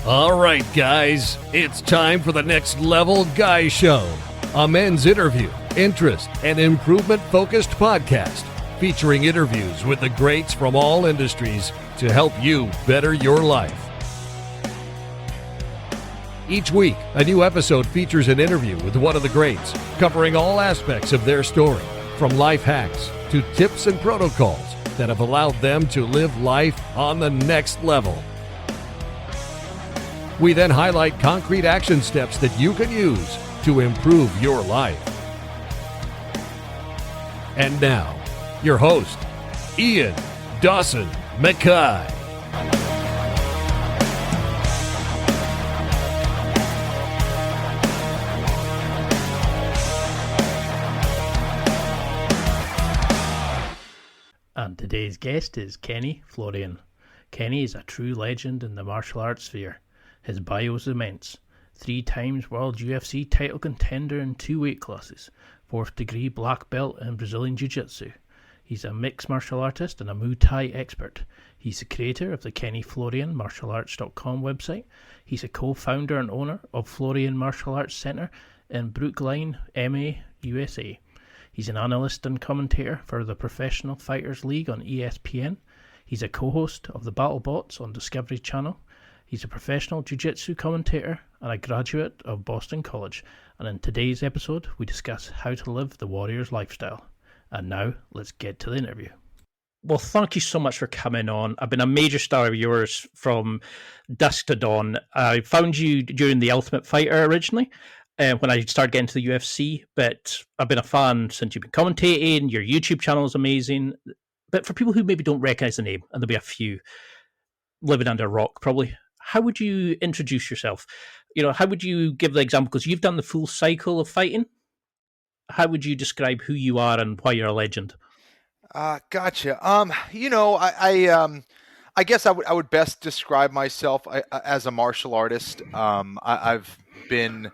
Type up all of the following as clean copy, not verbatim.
All right, guys, it's time for the Next Level Guy Show, a men's interview, interest, and improvement-focused podcast featuring interviews with the greats from all industries to help you better your life. Each week, a new episode features an interview with one of the greats, covering all aspects of their story, from life hacks to tips and protocols that have allowed them to live life on the next level. We then highlight concrete action steps that you can use to improve your life. And now, your host, Ian Dawson McKay. And today's guest is Kenny Florian. Kenny is a true legend in the martial arts sphere. His bio is immense. 3 times World UFC title contender in 2 weight classes. 4th degree black belt in Brazilian Jiu Jitsu. He's a mixed martial artist and a Muay Thai expert. He's the creator of the kennyflorian.martialarts.com website. He's a co-founder and owner of Florian Martial Arts Center in Brookline, MMA, USA. He's an analyst and commentator for the Professional Fighters League on ESPN. He's a co-host of the BattleBots on Discovery Channel. He's a professional Jiu Jitsu commentator and a graduate of Boston College. And in today's episode, we discuss how to live the warrior's lifestyle. And now, let's get to the interview. Well, thank you so much for coming on. I've been a major star of yours from dusk to dawn. I found you during The Ultimate Fighter originally, when I started getting to the UFC, but I've been a fan since you've been commentating. Your YouTube channel is amazing. But for people who maybe don't recognize the name, and there'll be a few living under a rock probably, how would you introduce yourself? How would you give the example? Because you've done the full cycle of fighting. How would you describe who you are and why you're a legend? Gotcha. I guess I would best describe myself as a martial artist. I've been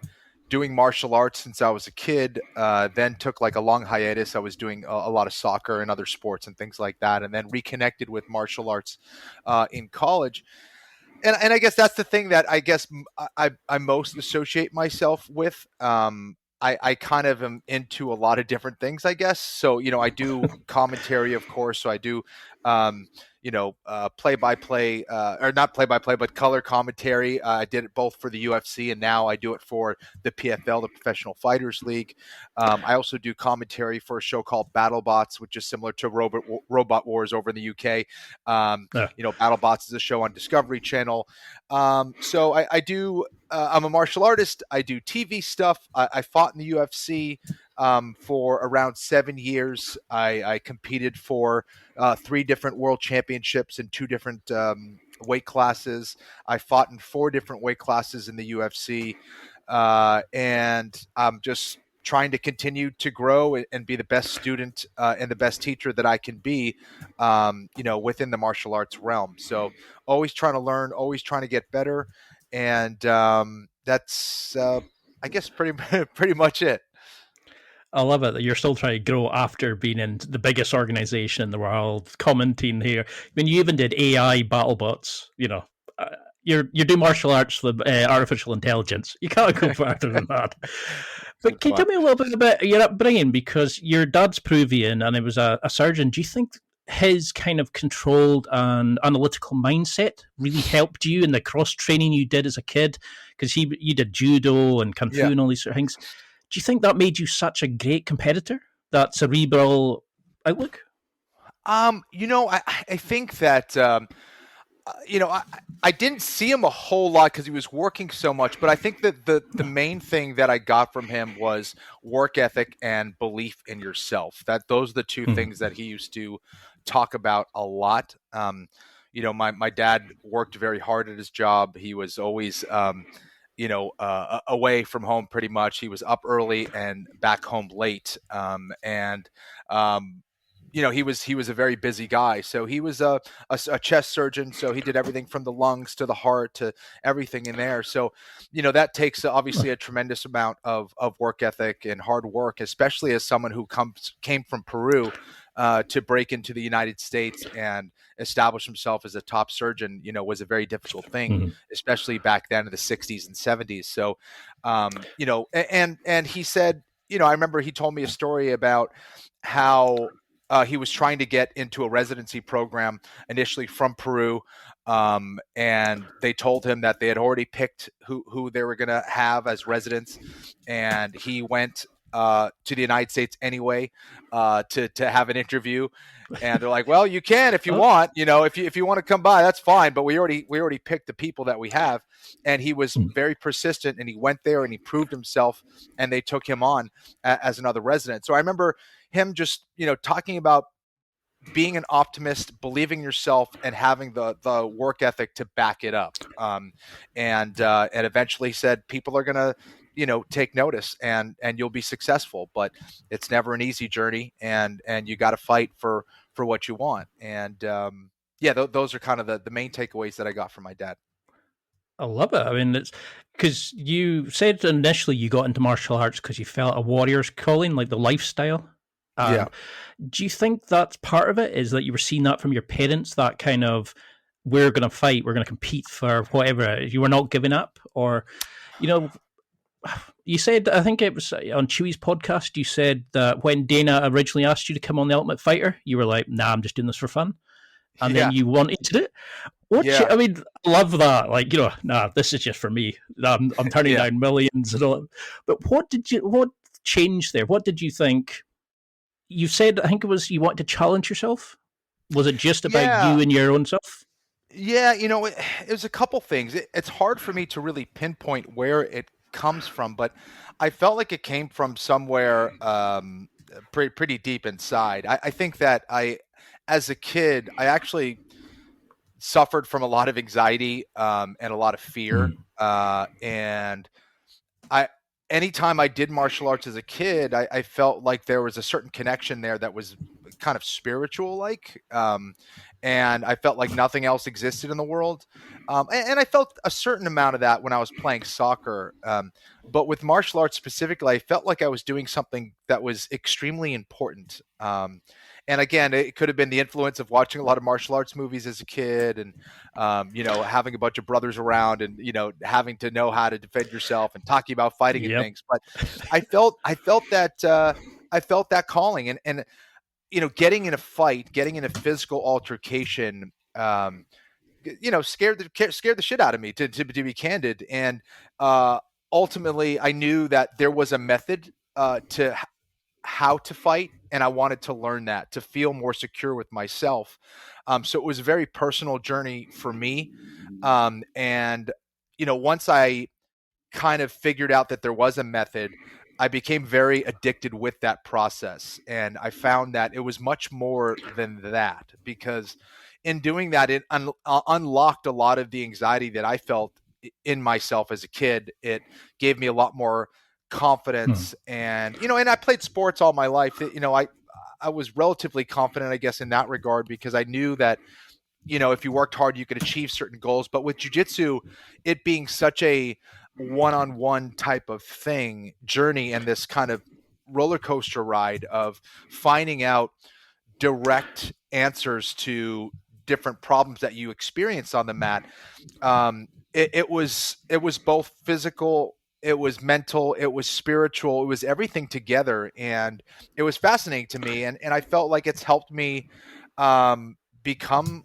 doing martial arts since I was a kid, then took like a long hiatus. I was doing a lot of soccer and other sports and things like that, and then reconnected with martial arts in college. And I guess that's the thing that I guess I most associate myself with. I kind of am into a lot of different things, I guess. So, I do commentary, of course. So I do, play-by-play, or not play-by-play, but color commentary. I did it both for the UFC, and now I do it for the PFL, the Professional Fighters League. I also do commentary for a show called BattleBots, which is similar to Robot Wars over in the UK. BattleBots is a show on Discovery Channel. So I do. I'm a martial artist. I do TV stuff. I fought in the UFC for around 7 years. I competed for 3 different world championships in 2 different weight classes. I fought in 4 different weight classes in the UFC. And I'm just trying to continue to grow and be the best student and the best teacher that I can be, within the martial arts realm. So always trying to learn, always trying to get better. And that's, I guess, pretty much it. I love it that you're still trying to grow after being in the biggest organization in the world, commenting here. I mean, you even did AI BattleBots. You do martial arts with artificial intelligence. You can't go further than that. But can you tell me a little bit about your upbringing? Because your dad's Peruvian and he was a surgeon. Do you think his kind of controlled and analytical mindset really helped you in the cross training you did as a kid? Because you did judo and kung fu and all these sort of things. Do you think that made you such a great competitor? That cerebral outlook? I think that I didn't see him a whole lot because he was working so much, but I think that the main thing that I got from him was work ethic and belief in yourself. Those are the 2 things that he used to talk about a lot. My dad worked very hard at his job. He was always away from home pretty much. He was up early and back home late. He was a very busy guy. So he was a chest surgeon. So he did everything from the lungs to the heart to everything in there. So, that takes obviously a tremendous amount of work ethic and hard work, especially as someone who came from Peru. to break into the United States and establish himself as a top surgeon, was a very difficult thing, especially back then in the 60s and 70s. So, and he said, I remember he told me a story about how he was trying to get into a residency program initially from Peru. And they told him that they had already picked who they were going to have as residents. And he went to the United States anyway to have an interview. And they're like, well, you can if you want, if you want to come by, that's fine. But we already picked the people that we have. And he was very persistent, and he went there and he proved himself, and they took him on as another resident. So I remember him just, talking about being an optimist, believing yourself, and having the work ethic to back it up. And eventually said, people are going to, take notice and you'll be successful, but it's never an easy journey, and you got to fight for what you want. And those are kind of the main takeaways that I got from my dad. I love it. I mean, it's because you said initially you got into martial arts because you felt a warrior's calling, like the lifestyle. Do you think that's part of it, is that you were seeing that from your parents, that kind of, we're going to fight, we're going to compete for whatever, you were not giving up? Or, you said, I think it was on Chewy's podcast, you said that when Dana originally asked you to come on The Ultimate Fighter, you were like, nah, I'm just doing this for fun. And then you wanted to do it. I mean, I love that. Like, nah, this is just for me. I'm turning down millions and all. But what changed there? What did you think? You said, I think it was, you wanted to challenge yourself. Was it just about you and your own self? Yeah, it was a couple things. It's hard for me to really pinpoint where it comes from, but I felt like it came from somewhere pretty deep inside. I think that as a kid, I actually suffered from a lot of anxiety and a lot of fear. And anytime I did martial arts as a kid, I felt like there was a certain connection there that was kind of spiritual like. And I felt like nothing else existed in the world. And I felt a certain amount of that when I was playing soccer. But with martial arts specifically, I felt like I was doing something that was extremely important. And again, it could have been the influence of watching a lot of martial arts movies as a kid, and having a bunch of brothers around, and having to know how to defend yourself and talking about fighting and things. But I felt that calling, and getting in a fight, getting in a physical altercation, scared the shit out of me, to be candid. And ultimately, I knew that there was a method to how to fight, and I wanted to learn that to feel more secure with myself. So it was a very personal journey for me. And once I kind of figured out that there was a method, I became very addicted with that process. And I found that it was much more than that, because in doing that, it unlocked a lot of the anxiety that I felt in myself as a kid. It gave me a lot more confidence. And and I played sports all my life. I was relatively confident, I guess, in that regard, because I knew that if you worked hard, you could achieve certain goals. But with jiu-jitsu, it being such a one-on-one type of journey, and this kind of roller coaster ride of finding out direct answers to different problems that you experience on the mat, it was both physical, it was mental, it was spiritual, it was everything together. And it was fascinating to me. And I felt like it's helped me become,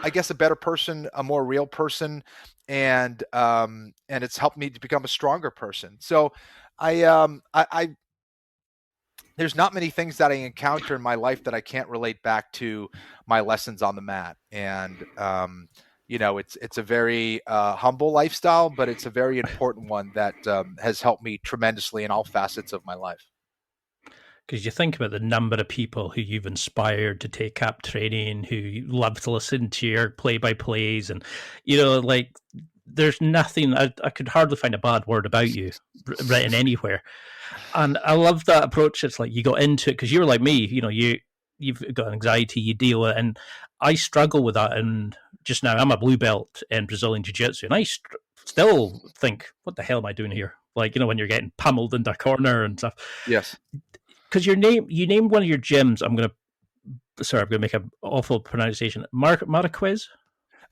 I guess, a better person, a more real person. And it's helped me to become a stronger person. So I there's not many things that I encounter in my life that I can't relate back to my lessons on the mat. And it's a very humble lifestyle, but it's a very important one that has helped me tremendously in all facets of my life. Because you think about the number of people who you've inspired to take up training, who love to listen to your play-by-plays, and there's nothing, I could hardly find a bad word about you written anywhere. And I love that approach. It's like you got into it because you're like me, you've got anxiety, you deal with it, and I struggle with that. And just now, I'm a blue belt in Brazilian Jiu-Jitsu, and I still think, what the hell am I doing here? Like, when you're getting pummeled into a corner and stuff. Yes. Because you named one of your gyms, I'm going to sorry, I'm going to make an awful pronunciation. Marquez?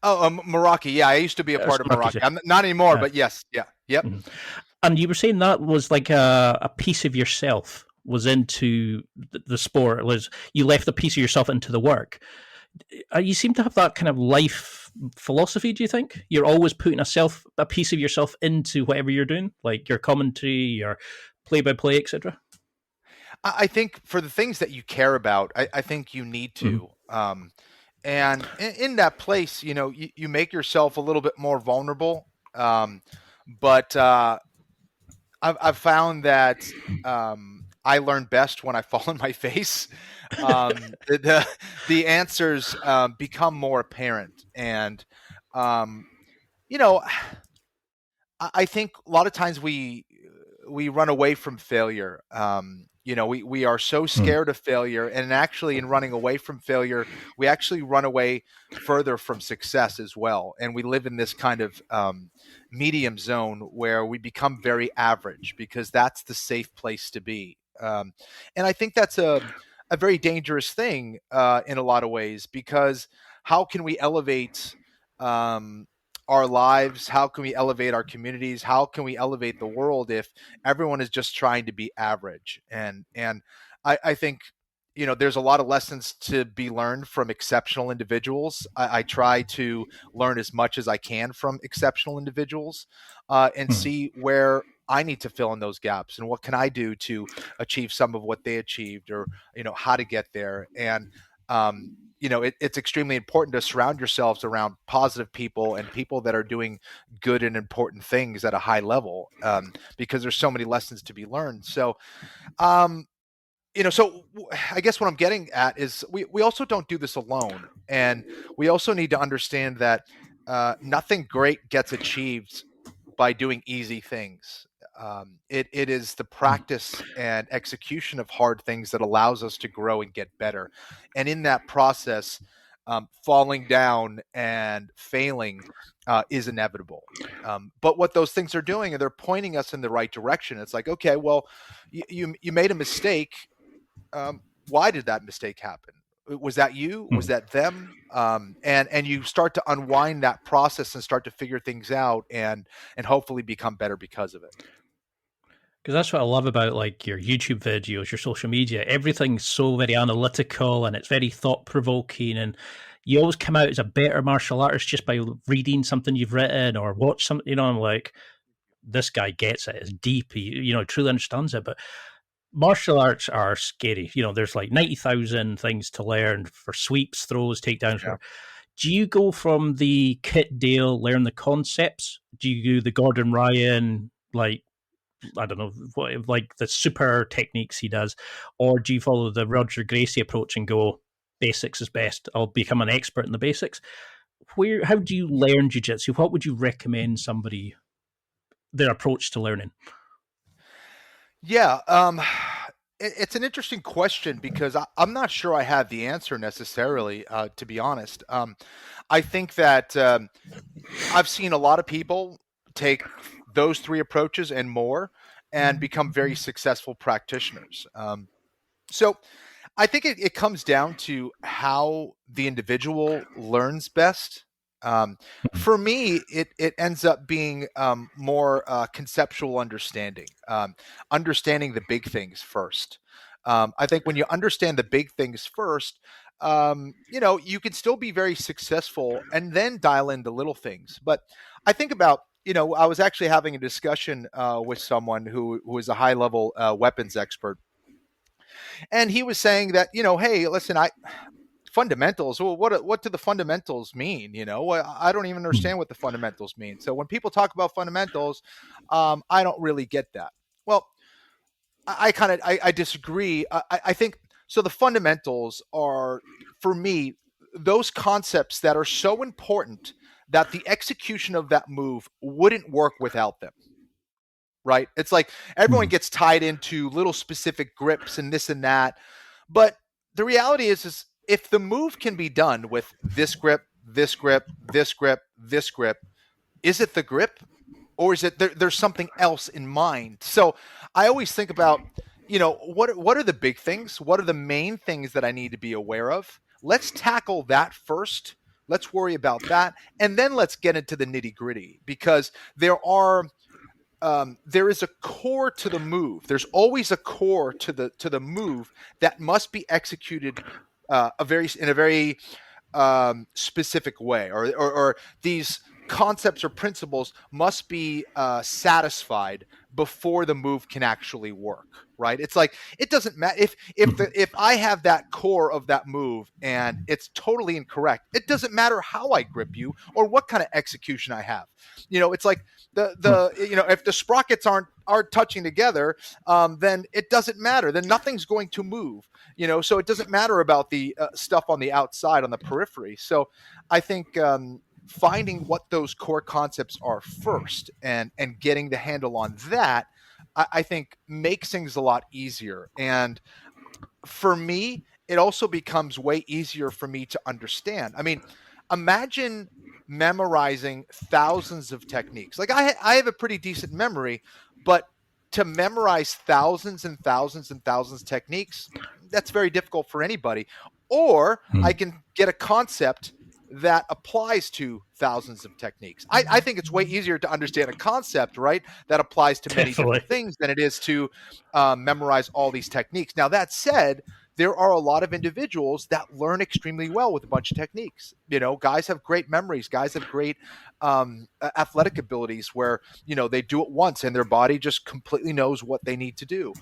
Oh, Meraki. Yeah, I used to be a part of Marquez, Meraki. yeah. I'm not anymore, but yes. Yeah. Yep. Mhm. And you were saying that was like a piece of yourself was into the sport. It was you left a piece of yourself into the work. You seem to have that kind of life philosophy. Do you think you're always putting a piece of yourself into whatever you're doing, like your commentary, your play-by-play, etc.? I think for the things that you care about, I think you need to. And in that place, you make yourself a little bit more vulnerable. But I've found that I learn best when I fall on my face. The answers become more apparent, and you know, I think a lot of times we run away from failure. We are so scared of failure, and actually, in running away from failure, we actually run away further from success as well. And we live in this kind of medium zone where we become very average because that's the safe place to be. And I think that's a very dangerous thing in a lot of ways, because how can we elevate our lives? How can we elevate our communities? How can we elevate the world if everyone is just trying to be average? And I think there's a lot of lessons to be learned from exceptional individuals. I try to learn as much as I can from exceptional individuals and see where I need to fill in those gaps and what can I do to achieve some of what they achieved, or how to get there. And it's extremely important to surround yourselves around positive people and people that are doing good and important things at a high level, because there's so many lessons to be learned. So so I guess what I'm getting at is we also don't do this alone. And we also need to understand that nothing great gets achieved by doing easy things. It is the practice and execution of hard things that allows us to grow and get better. And in that process, falling down and failing is inevitable. But what those things are doing, they're pointing us in the right direction. It's like, okay, well, you made a mistake. Why did that mistake happen? Was that you? Was that them? And you start to unwind that process and start to figure things out, and hopefully become better because of it. Because that's what I love about like your YouTube videos, your social media. Everything's so very analytical and it's very thought provoking, and you always come out as a better martial artist just by reading something you've written or watch something. I'm like, this guy gets it. It's deep. He truly understands it. But martial arts are scary. There's like 90,000 things to learn for sweeps, throws, takedowns. Yeah. Do you go from the Kit Dale, learn the concepts? Do you do the Gordon Ryan, like, I don't know, like the super techniques he does? Or do you follow the Roger Gracie approach and go, basics is best, I'll become an expert in the basics? How do you learn jiu-jitsu? What would you recommend somebody, their approach to learning? Yeah, it's an interesting question because I'm not sure I have the answer necessarily, to be honest. I think that I've seen a lot of people take those three approaches and more and become very successful practitioners. So I think it comes down to how the individual learns best. For me, it ends up being more conceptual understanding, understanding the big things first. I think when you understand the big things first, you can still be very successful and then dial in the little things. But I think about, I was actually having a discussion with someone who is a high level weapons expert. And he was saying that, hey, listen, fundamentals. Well, what do the fundamentals mean? I don't even understand what the fundamentals mean. So when people talk about fundamentals, I don't really get that. Well, I disagree. I think so. The fundamentals are, for me, those concepts that are so important that the execution of that move wouldn't work without them. Right? It's like everyone gets tied into little specific grips and this and that, but the reality is if the move can be done with this grip, this grip, this grip, this grip, is it the grip, or is it there's something else in mind? So I always think about, what are the big things? What are the main things that I need to be aware of? Let's tackle that first. Let's worry about that, and then let's get into the nitty gritty, because there is a core to the move. There's always a core to the move that must be executed in a very specific way, or these concepts or principles must be satisfied before the move can actually work, right? It's like, it doesn't matter if I have that core of that move and it's totally incorrect. It doesn't matter how I grip you or what kind of execution I have. It's like if the sprockets aren't touching together, then it doesn't matter. Then nothing's going to move. So it doesn't matter about the stuff on the outside, on the periphery. So I think finding what those core concepts are first and getting the handle on that, I think makes things a lot easier. And for me, it also becomes way easier for me to understand. I mean, imagine memorizing thousands of techniques. Like I have a pretty decent memory, but to memorize thousands and thousands and thousands of techniques, that's very difficult for anybody. Or I can get a concept that applies to thousands of techniques. I think it's way easier to understand a concept, right, that applies to many different things than it is to memorize all these techniques. Now, that said, there are a lot of individuals that learn extremely well with a bunch of techniques. Guys have great memories. Guys have great athletic abilities where, they do it once and their body just completely knows what they need to do.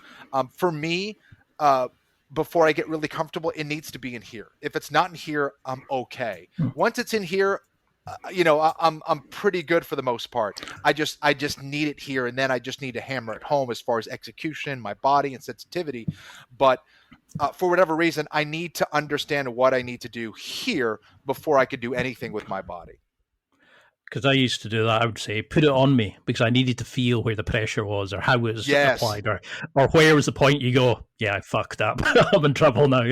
For me, before I get really comfortable, it needs to be in here. If it's not in here, I'm okay. Once it's in here, I'm pretty good for the most part. I just need it here, and then I just need to hammer it home as far as execution, my body, and sensitivity. But for whatever reason, I need to understand what I need to do here before I could do anything with my body. Because I used to do that. I would say, put it on me, because I needed to feel where the pressure was or how it was applied, or where was the point you go, yeah, I fucked up. I'm in trouble now,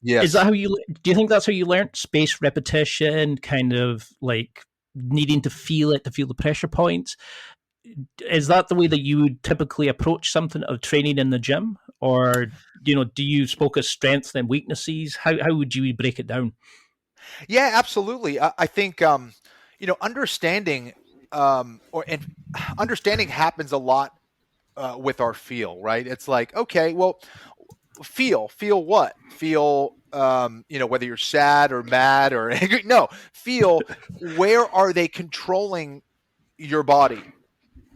Yes. Is that do you think that's how you learned space repetition, kind of like needing to feel the pressure points? Is that the way that you would typically approach something of training in the gym? Or, do you focus strengths and weaknesses? How would you break it down? Yeah, absolutely. I think, understanding understanding happens a lot with our feel, right? It's like, okay, well, feel what? Feel, whether you're sad or mad or angry. No, feel where are they controlling your body?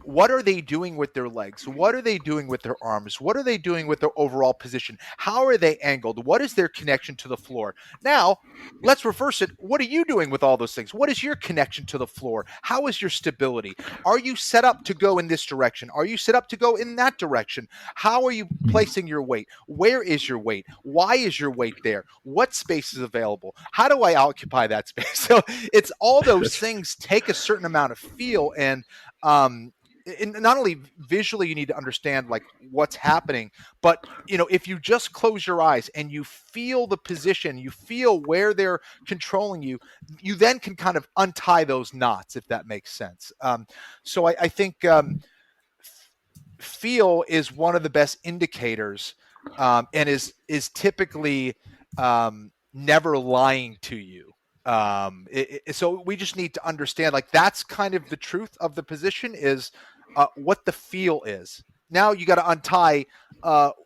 What are they doing with their legs? What are they doing with their arms? What are they doing with their overall position? How are they angled? What is their connection to the floor? Now, let's reverse it. What are you doing with all those things? What is your connection to the floor? How is your stability? Are you set up to go in this direction? Are you set up to go in that direction? How are you placing your weight? Where is your weight? Why is your weight there? What space is available? How do I occupy that space? So it's all those things take a certain amount of feel, and not only visually you need to understand like what's happening, but if you just close your eyes and you feel the position, you feel where they're controlling you, you then can kind of untie those knots, if that makes sense. So I think feel is one of the best indicators, and is typically never lying to you. So we just need to understand, like, that's kind of the truth of the position is what the feel is. Now you got to untie,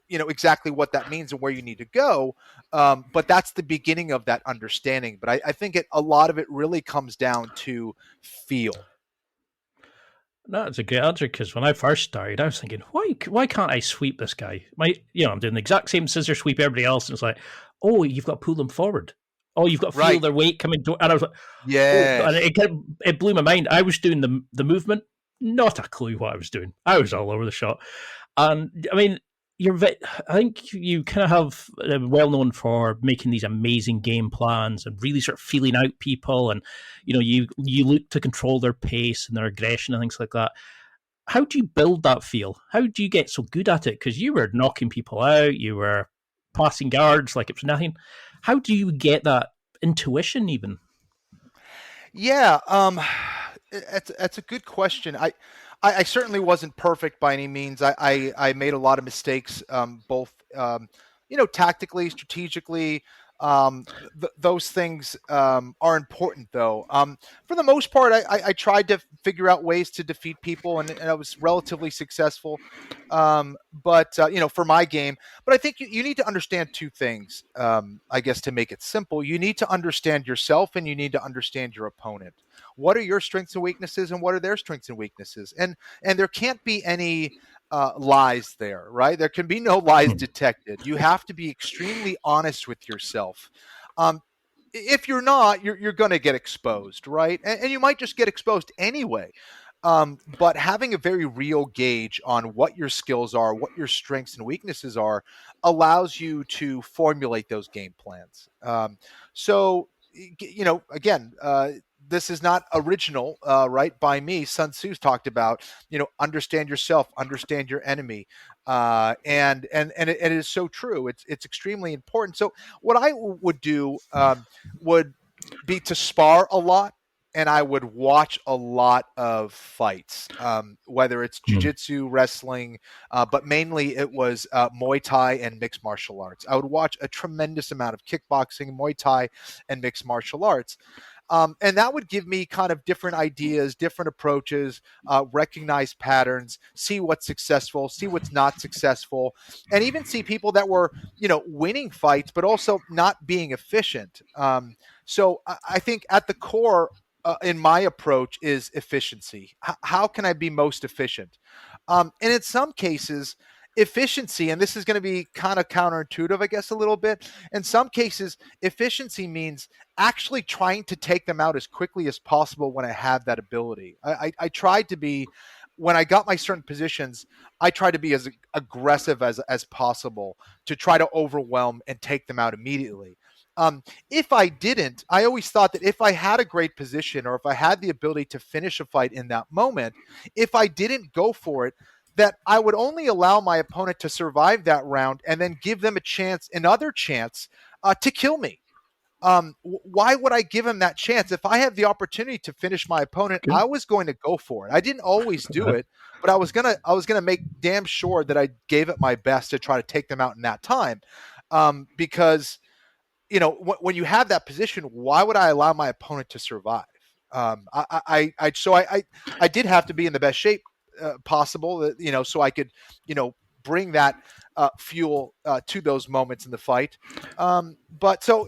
exactly what that means and where you need to go. But that's the beginning of that understanding. But I think a lot of it really comes down to feel. No, it's a great answer, because when I first started, I was thinking, why can't I sweep this guy? I'm doing the exact same scissor sweep everybody else, and it's like, oh, you've got to pull them forward. Oh, you've got to feel their weight coming. And I was like, yeah. Oh, and it blew my mind. I was doing the movement, not a clue what I was doing. I was all over the shop. And I mean, I think you kind of have well known for making these amazing game plans and really sort of feeling out people, and you look to control their pace and their aggression and things like that. How do you build that feel? How do you get so good at it? Because you were knocking people out, you were passing guards like it was nothing. How do you get that intuition even? Yeah, that's a good question. I certainly wasn't perfect by any means. I made a lot of mistakes, both tactically, strategically. Those things are important, though. For the most part, I tried to figure out ways to defeat people, and I was relatively successful. But for my game, but I think you need to understand two things. I guess to make it simple, you need to understand yourself, and you need to understand your opponent. What are your strengths and weaknesses, and what are their strengths and weaknesses? And there can't be any lies there, right? There can be no lies detected. You have to be extremely honest with yourself. If you're not, you're going to get exposed, right? And you might just get exposed anyway. But having a very real gauge on what your skills are, what your strengths and weaknesses are, allows you to formulate those game plans. So, again, this is not original, right? By me, Sun Tzu's talked about, understand yourself, understand your enemy, and it is so true. It's extremely important. So, what I would do would be to spar a lot, and I would watch a lot of fights, whether it's jiu-jitsu, wrestling, but mainly it was Muay Thai and mixed martial arts. I would watch a tremendous amount of kickboxing, Muay Thai, and mixed martial arts. And that would give me kind of different ideas, different approaches, recognize patterns, see what's successful, see what's not successful, and even see people that were, winning fights, but also not being efficient. So I think at the core, in my approach, is efficiency. How can I be most efficient? And in some cases, efficiency, and this is going to be kind of counterintuitive, I guess, a little bit. In some cases, efficiency means actually trying to take them out as quickly as possible when I have that ability. I tried to be, when I got my certain positions, I tried to be as aggressive as possible to try to overwhelm and take them out immediately. If I didn't, I always thought that if I had a great position or if I had the ability to finish a fight in that moment, if I didn't go for it, that I would only allow my opponent to survive that round and then give them another chance to kill me. Why would I give him that chance? If I had the opportunity to finish my opponent, I was going to go for it. I didn't always do it, but I was gonna make damn sure that I gave it my best to try to take them out in that time. Because when you have that position, why would I allow my opponent to survive? I did have to be in the best shape possible, so I could, bring that fuel to those moments in the fight. But so,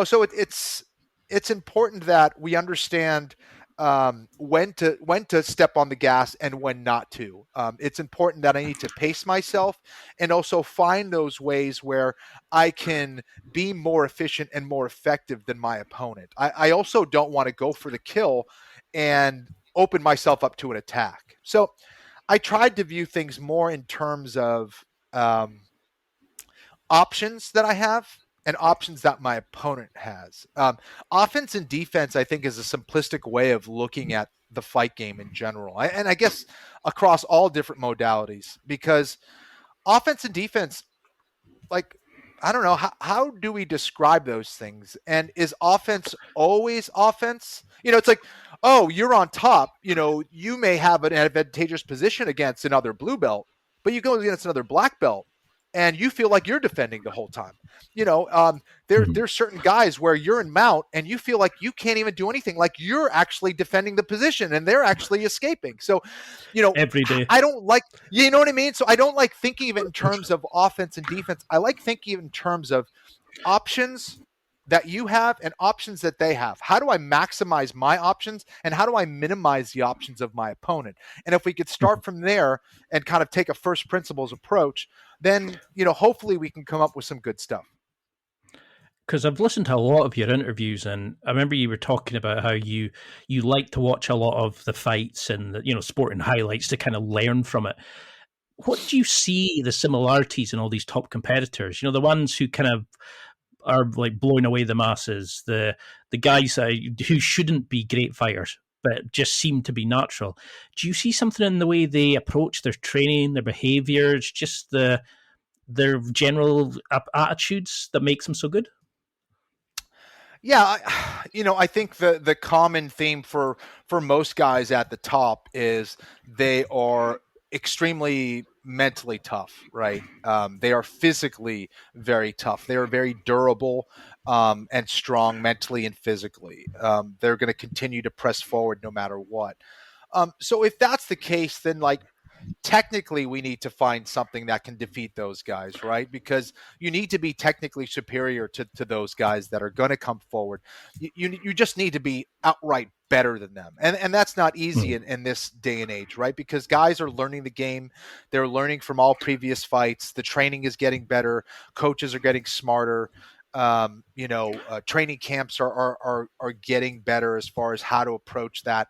so it's important that we understand when to step on the gas and when not to. It's important that I need to pace myself and also find those ways where I can be more efficient and more effective than my opponent. I also don't want to go for the kill and open myself up to an attack. So I tried to view things more in terms of options that I have and options that my opponent has. Offense and defense, I think, is a simplistic way of looking at the fight game in general. And I guess across all different modalities, because offense and defense, like, I don't know, how do we describe those things? And is offense always offense? It's like, oh, you're on top. You may have an advantageous position against another blue belt, but you go against another black belt and you feel like you're defending the whole time. There's certain guys where you're in mount and you feel like you can't even do anything, like you're actually defending the position and they're actually escaping. So, every day. I don't like, you know what I mean? So I don't like thinking of it in terms of offense and defense. I like thinking of it in terms of options that you have and options that they have. How do I maximize my options and how do I minimize the options of my opponent? And if we could start from there and kind of take a first principles approach, then, hopefully we can come up with some good stuff. Because I've listened to a lot of your interviews, and I remember you were talking about how you like to watch a lot of the fights and the, sporting highlights to kind of learn from it. What do you see the similarities in all these top competitors? The ones who kind of are like blowing away the masses, the guys who shouldn't be great fighters but just seem to be natural. Do you see something in the way they approach their training, their behaviors, just their general attitudes that makes them so good? Yeah, I think the common theme for most guys at the top is they are extremely mentally tough, right? They are physically very tough. They are very durable and strong mentally and physically. They're going to continue to press forward no matter what. So if that's the case, then like technically we need to find something that can defeat those guys, right? Because you need to be technically superior to those guys that are going to come forward. You just need to be outright better than them. And that's not easy in this day and age, right? Because guys are learning the game. They're learning from all previous fights. The training is getting better. Coaches are getting smarter. Training camps are getting better as far as how to approach that.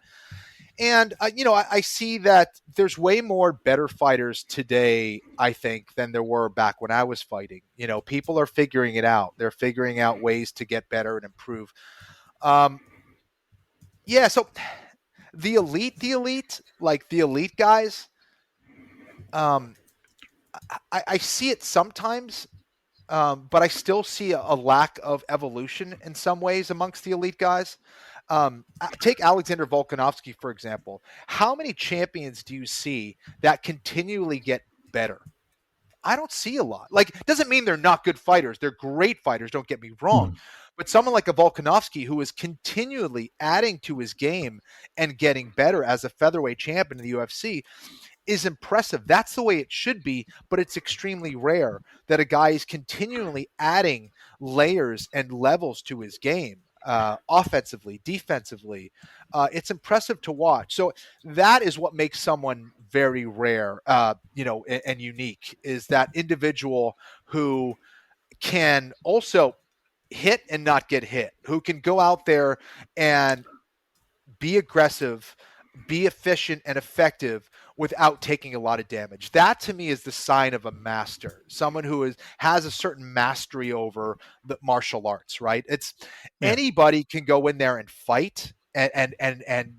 And, I see that there's way more better fighters today, I think, than there were back when I was fighting. People are figuring it out. They're figuring out ways to get better and improve. So like the elite guys, I see it sometimes, but I still see a lack of evolution in some ways amongst the elite guys. Take Alexander Volkanovski, for example. How many champions do you see that continually get better? I don't see a lot. Like, it doesn't mean they're not good fighters. They're great fighters, don't get me wrong. But someone like a Volkanovski who is continually adding to his game and getting better as a featherweight champion in the UFC is impressive. That's the way it should be, but it's extremely rare that a guy is continually adding layers and levels to his game. Offensively, defensively, it's impressive to watch. So that is what makes someone very rare, and unique, is that individual who can also hit and not get hit, who can go out there and be aggressive, be efficient and effective without taking a lot of damage. That to me is the sign of a master, someone who has a certain mastery over the martial arts, right? It's anybody can go in there and fight and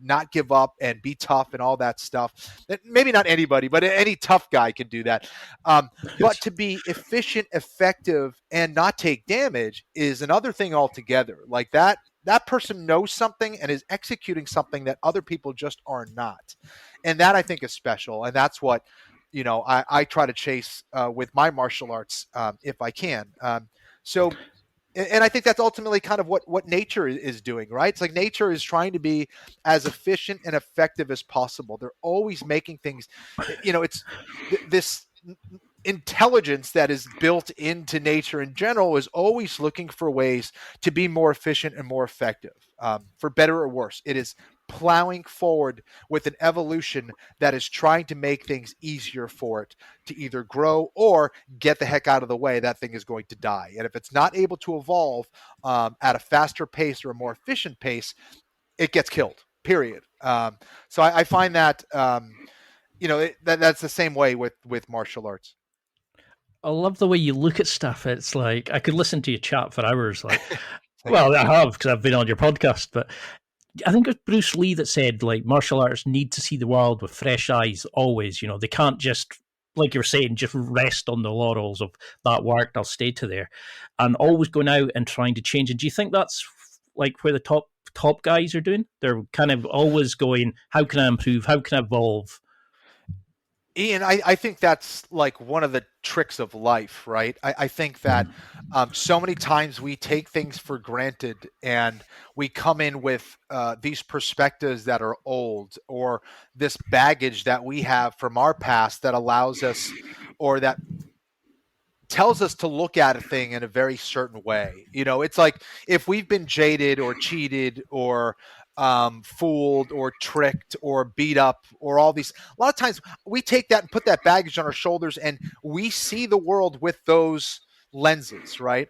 not give up and be tough and all that stuff. Maybe not anybody, but any tough guy can do that. But to be efficient, effective, and not take damage is another thing altogether. Like that person knows something and is executing something that other people just are not. And that I think is special. And that's what, I try to chase with my martial arts if I can. And I think that's ultimately kind of what nature is doing, right? It's like nature is trying to be as efficient and effective as possible. They're always making things, it's this intelligence that is built into nature in general is always looking for ways to be more efficient and more effective, for better or worse. It is plowing forward with an evolution that is trying to make things easier for it to either grow or get the heck out of the way. That thing is going to die. And if it's not able to evolve at a faster pace or a more efficient pace, it gets killed, period. So I find that, that's the same way with martial arts. I love the way you look at stuff. It's like I could listen to you chat for hours. Like, well, I have because I've been on your podcast. But I think it was Bruce Lee that said, like, martial arts need to see the world with fresh eyes always. They can't just, like you were saying, just rest on the laurels of that worked, I'll stay to there, and always going out and trying to change. And do you think that's like where the top guys are doing? They're kind of always going, how can I improve? How can I evolve? Ian, I think that's like one of the tricks of life, right? I think that so many times we take things for granted and we come in with these perspectives that are old, or this baggage that we have from our past that allows us, or that tells us to look at a thing in a very certain way. It's like if we've been jaded or cheated or fooled or tricked or beat up or all these, a lot of times we take that and put that baggage on our shoulders and we see the world with those lenses, right?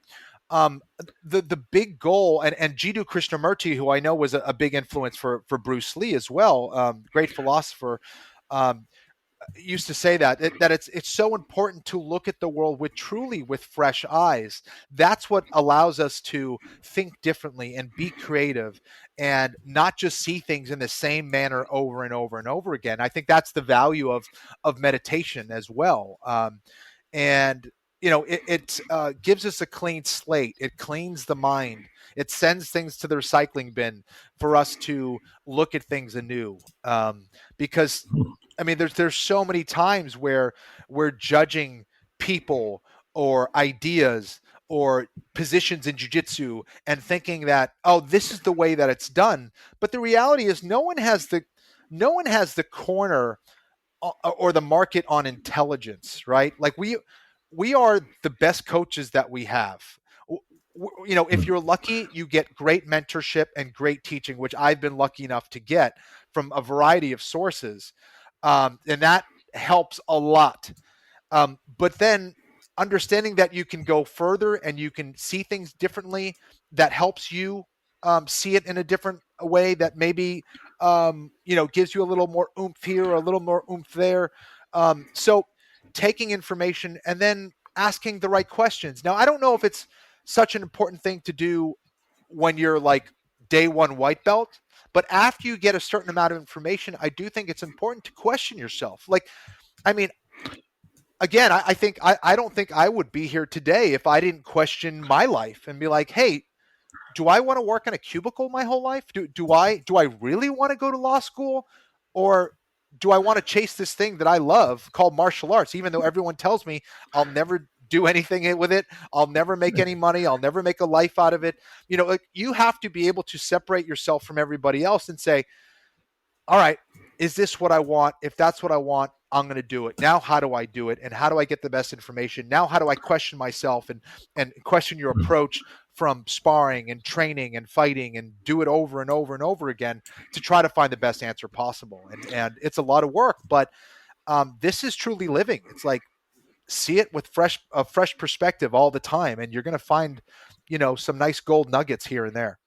The big goal, and Jiddu Krishnamurti, who I know was a big influence for Bruce Lee as well, great philosopher, used to say that it's so important to look at the world with fresh eyes. That's what allows us to think differently and be creative and not just see things in the same manner over and over and over again. I think that's the value of meditation as well. And it gives us a clean slate. It cleans the mind. It sends things to the recycling bin for us to look at things anew. Because I mean, there's so many times where we're judging people or ideas or positions in jiu-jitsu and thinking that, oh, this is the way that it's done. But the reality is no one has the corner or the market on intelligence, right? Like we are the best coaches that we have. If you're lucky, you get great mentorship and great teaching, which I've been lucky enough to get from a variety of sources. And that helps a lot. But then understanding that you can go further and you can see things differently, that helps you see it in a different way, that maybe gives you a little more oomph here or a little more oomph there. So taking information and then asking the right questions. Now, I don't know if it's such an important thing to do when you're like day one white belt, but after you get a certain amount of information, I do think it's important to question yourself. Like, I mean, again, I don't think I would be here today if I didn't question my life and be like, hey, do I want to work in a cubicle my whole life? Do I really want to go to law school? Or do I want to chase this thing that I love called martial arts, even though everyone tells me I'll never do anything with it. I'll never make any money. I'll never make a life out of it. Like, you have to be able to separate yourself from everybody else and say, all right, is this what I want? If that's what I want, I'm going to do it. Now, how do I do it? And how do I get the best information? Now, how do I question myself and question your approach from sparring and training and fighting, and do it over and over and over again to try to find the best answer possible? And it's a lot of work, but this is truly living. It's like, see it with a fresh perspective all the time, and you're going to find, some nice gold nuggets here and there.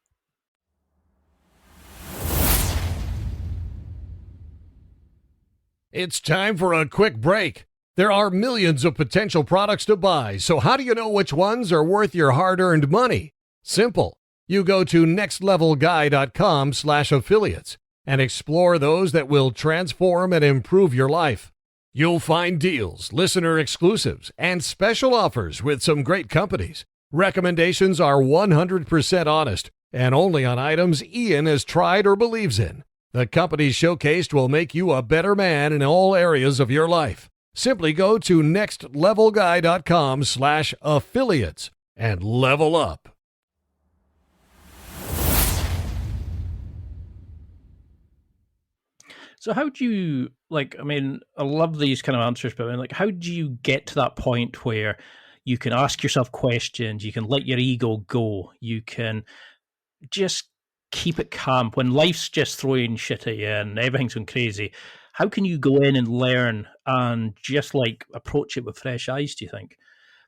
It's time for a quick break. There are millions of potential products to buy, so how do you know which ones are worth your hard-earned money? Simple. You go to nextlevelguy.com/affiliates and explore those that will transform and improve your life. You'll find deals, listener exclusives, and special offers with some great companies. Recommendations are 100% honest and only on items Ian has tried or believes in. The companies showcased will make you a better man in all areas of your life. Simply go to nextlevelguy.com/affiliates and level up. So how do you, I love these kind of answers, but how do you get to that point where you can ask yourself questions, you can let your ego go, you can just keep it calm when life's just throwing shit at you and everything's going crazy? How can you go in and learn and just approach it with fresh eyes, do you think?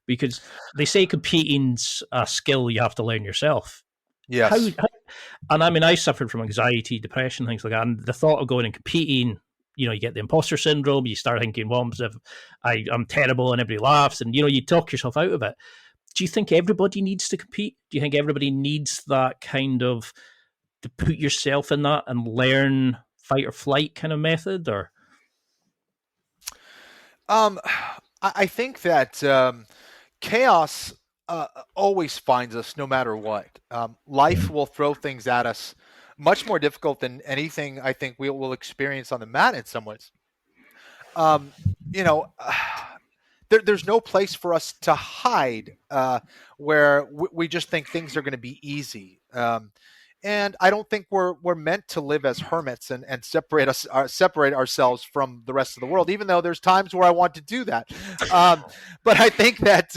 Because they say competing's a skill you have to learn yourself. Yes. And I suffered from anxiety, depression, things like that. And the thought of going and competing, you get the imposter syndrome. You start thinking, well, if I'm terrible and everybody laughs, and, you talk yourself out of it. Do you think everybody needs to compete? Do you think everybody needs that kind of, to put yourself in that and learn fight or flight kind of method? Or I think that chaos always finds us no matter what. Life will throw things at us much more difficult than anything I think we will experience on the mat in some ways. There's no place for us to hide where we just think things are going to be easy. And I don't think we're meant to live as hermits and separate ourselves from the rest of the world, even though there's times where I want to do that. But I think that,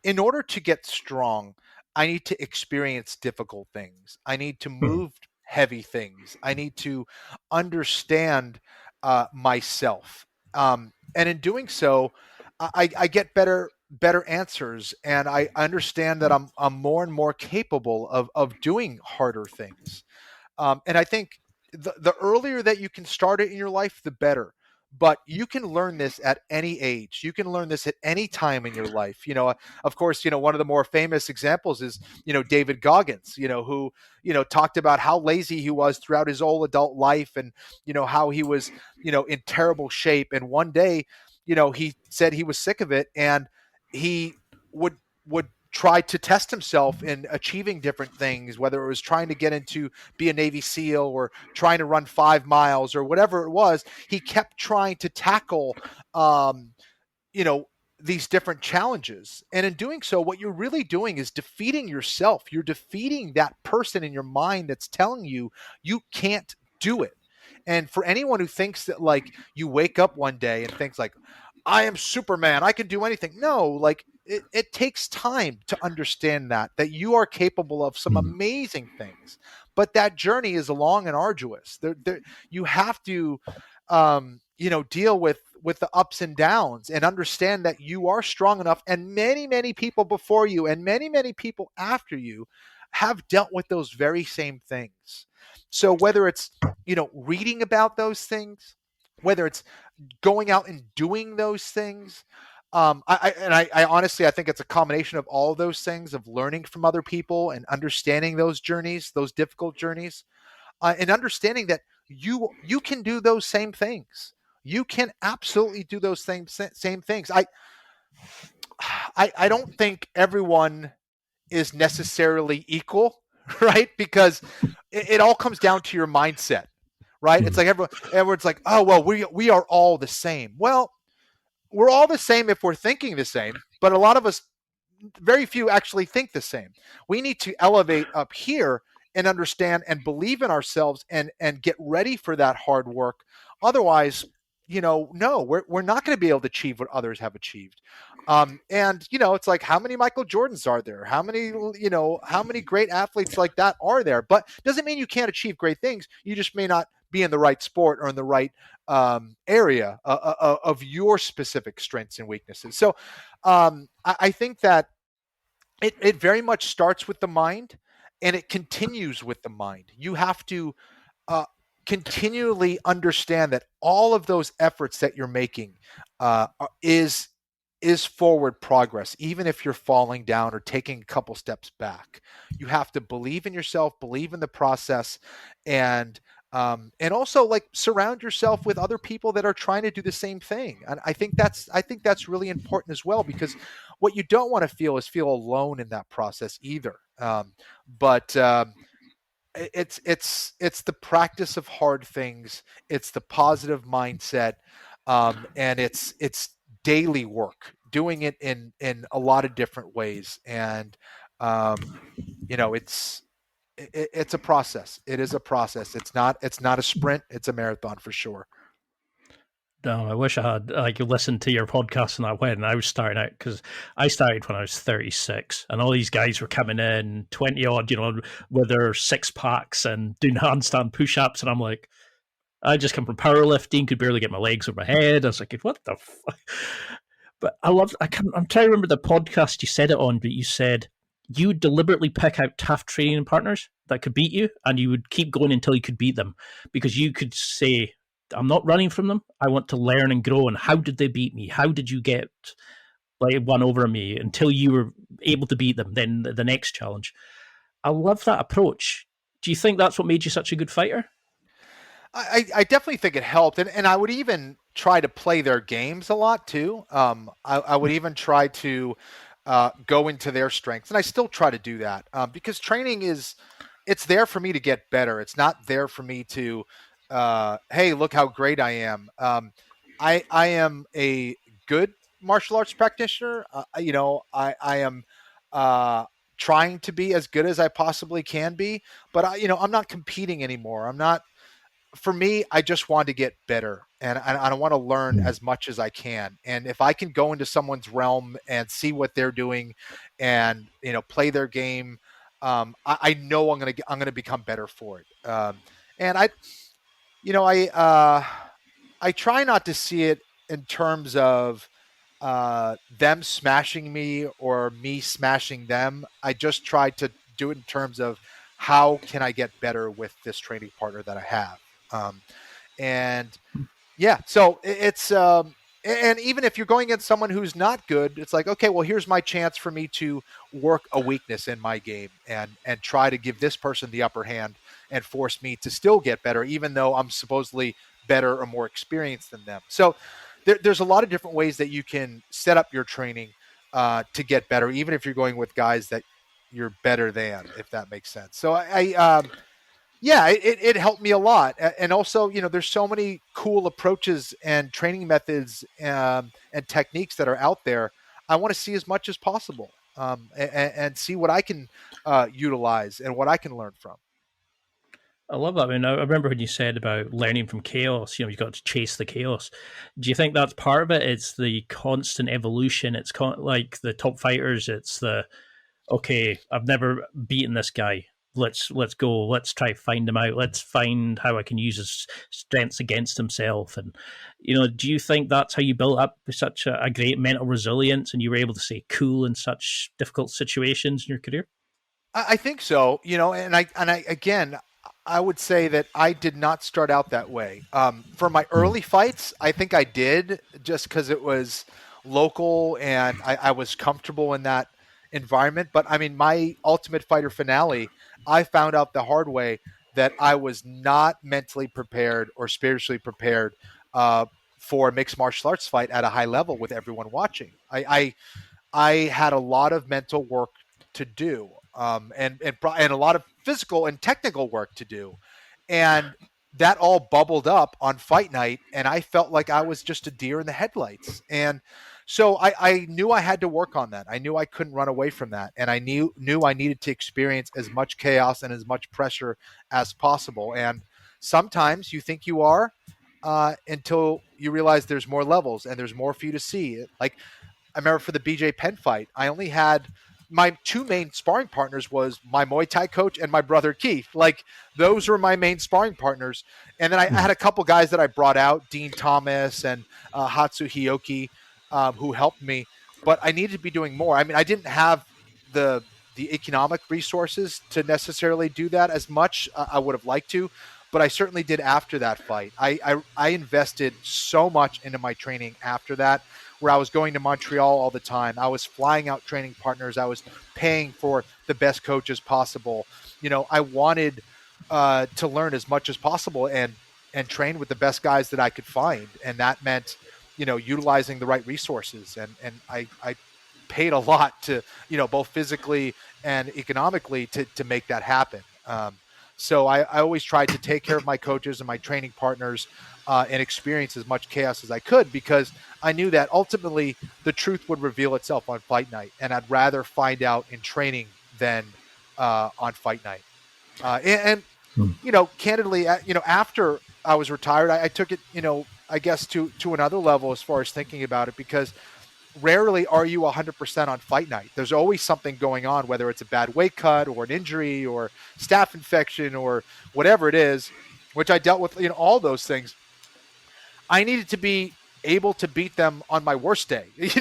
in order to get strong, I need to experience difficult things. I need to move heavy things. I need to understand myself. And in doing so, I get better answers, and I understand that I'm more and more capable of doing harder things. And I think the earlier that you can start it in your life, the better. But you can learn this at any age. You can learn this at any time in your life. Of course, one of the more famous examples is, David Goggins, who, talked about how lazy he was throughout his whole adult life, and, how he was, in terrible shape. And one day he said he was sick of it, and he would try to test himself in achieving different things, whether it was trying to get into be a Navy SEAL or trying to run 5 miles or whatever it was. He kept trying to tackle, these different challenges. And in doing so, what you're really doing is defeating yourself. You're defeating that person in your mind that's telling you you can't do it. And for anyone who thinks that like you wake up one day and thinks like, I am Superman, I can do anything. No, like it takes time to understand that you are capable of some amazing things, but that journey is long and arduous. You have to, deal with the ups and downs and understand that you are strong enough, and many, many people before you and many, many people after you have dealt with those very same things. So whether it's, reading about those things, whether it's going out and doing those things, I honestly, I think it's a combination of all of those things, of learning from other people and understanding those journeys, those difficult journeys, and understanding that you can do those same things. You can absolutely do those same things. I don't think everyone is necessarily equal, right? Because it all comes down to your mindset, right? It's like everyone's like, oh, well, we are all the same. Well, we're all the same if we're thinking the same, but a lot of us, very few actually think the same. We need to elevate up here and understand and believe in ourselves and get ready for that hard work. Otherwise, no, we're not going to be able to achieve what others have achieved. And it's like, how many Michael Jordans are there? How many great athletes like that are there? But doesn't mean you can't achieve great things. You just may not be in the right sport or in the right area of your specific strengths and weaknesses. So I think that it very much starts with the mind, and it continues with the mind. You have to continually understand that all of those efforts that you're making is forward progress, even if you're falling down or taking a couple steps back. You have to believe in yourself, believe in the process, and also like surround yourself with other people that are trying to do the same thing. And I think that's really important as well, because what you don't want to feel is feel alone in that process either. But it's the practice of hard things. It's the positive mindset, and it's daily work, doing it in a lot of different ways. And it's a process. It is a process. It's not a sprint. It's a marathon for sure. No, I wish I had listened to your podcast on that when I was starting out, because I started when I was 36, and all these guys were coming in 20 odd, with their 6-packs and doing handstand push-ups, and I'm like, I just come from powerlifting, could barely get my legs over my head. I was like, what the fuck? But I'm trying to remember the podcast you said it on, but you said you would deliberately pick out tough training partners that could beat you, and you would keep going until you could beat them, because you could say, I'm not running from them. I want to learn and grow. And how did they beat me? How did you get one over me until you were able to beat them? Then the next challenge. I love that approach. Do you think that's what made you such a good fighter? I definitely think it helped. And I would even try to play their games a lot too. I would even try to go into their strengths. And I still try to do that because training it's there for me to get better. It's not there for me to, hey, look how great I am. I am a good martial arts practitioner. I am trying to be as good as I possibly can be, but I'm not competing anymore. For me, I just want to get better, and I want to learn as much as I can. And if I can go into someone's realm and see what they're doing and, play their game, I know I'm going to become better for it. And I try not to see it in terms of them smashing me or me smashing them. I just try to do it in terms of how can I get better with this training partner that I have. So it's and even if you're going against someone who's not good, it's like, okay, well, here's my chance for me to work a weakness in my game and try to give this person the upper hand and force me to still get better, even though I'm supposedly better or more experienced than them. So there's a lot of different ways that you can set up your training to get better, even if you're going with guys that you're better than, if that makes sense. So yeah, it helped me a lot. And also, there's so many cool approaches and training methods and techniques that are out there. I want to see as much as possible and see what I can utilize and what I can learn from. I love that. I mean, I remember when you said about learning from chaos, you've got to chase the chaos. Do you think that's part of it? It's the constant evolution. It's like the top fighters. It's okay, I've never beaten this guy. Let's go. Let's try to find him out. Let's find how I can use his strengths against himself. And, do you think that's how you built up such a great mental resilience and you were able to stay cool in such difficult situations in your career? I think so, and I again, I would say that I did not start out that way. For my early fights, I think I did, just because it was local and I was comfortable in that environment. But I mean, my Ultimate Fighter finale, I found out the hard way that I was not mentally prepared or spiritually prepared for a mixed martial arts fight at a high level with everyone watching. I had a lot of mental work to do, and a lot of physical and technical work to do, and that all bubbled up on fight night, and I felt like I was just a deer in the headlights. And so I knew I had to work on that. I knew I couldn't run away from that, and I knew I needed to experience as much chaos and as much pressure as possible. And sometimes you think you are until you realize there's more levels and there's more for you to see. Like, I remember for the BJ Penn fight, I only had my two main sparring partners was my Muay Thai coach and my brother Keith. Like, those were my main sparring partners. And then I had a couple guys that I brought out, Dean Thomas and Hatsu Hiyoki, who helped me. But I needed to be doing more. I mean, I didn't have the economic resources to necessarily do that as much. I would have liked to, but I certainly did after that fight. I invested so much into my training after that, where I was going to Montreal all the time. I was flying out training partners. I was paying for the best coaches possible. I wanted to learn as much as possible and train with the best guys that I could find. And that meant, utilizing the right resources. And I paid a lot to, both physically and economically to make that happen. So I always tried to take care of my coaches and my training partners and experience as much chaos as I could, because I knew that ultimately the truth would reveal itself on fight night, and I'd rather find out in training than on fight night. Candidly, after I was retired, I took it, I guess to another level as far as thinking about it, because rarely are you 100% on fight night. There's always something going on, whether it's a bad weight cut or an injury or staph infection or whatever it is, which I dealt with, all those things. I needed to be able to beat them on my worst day. It's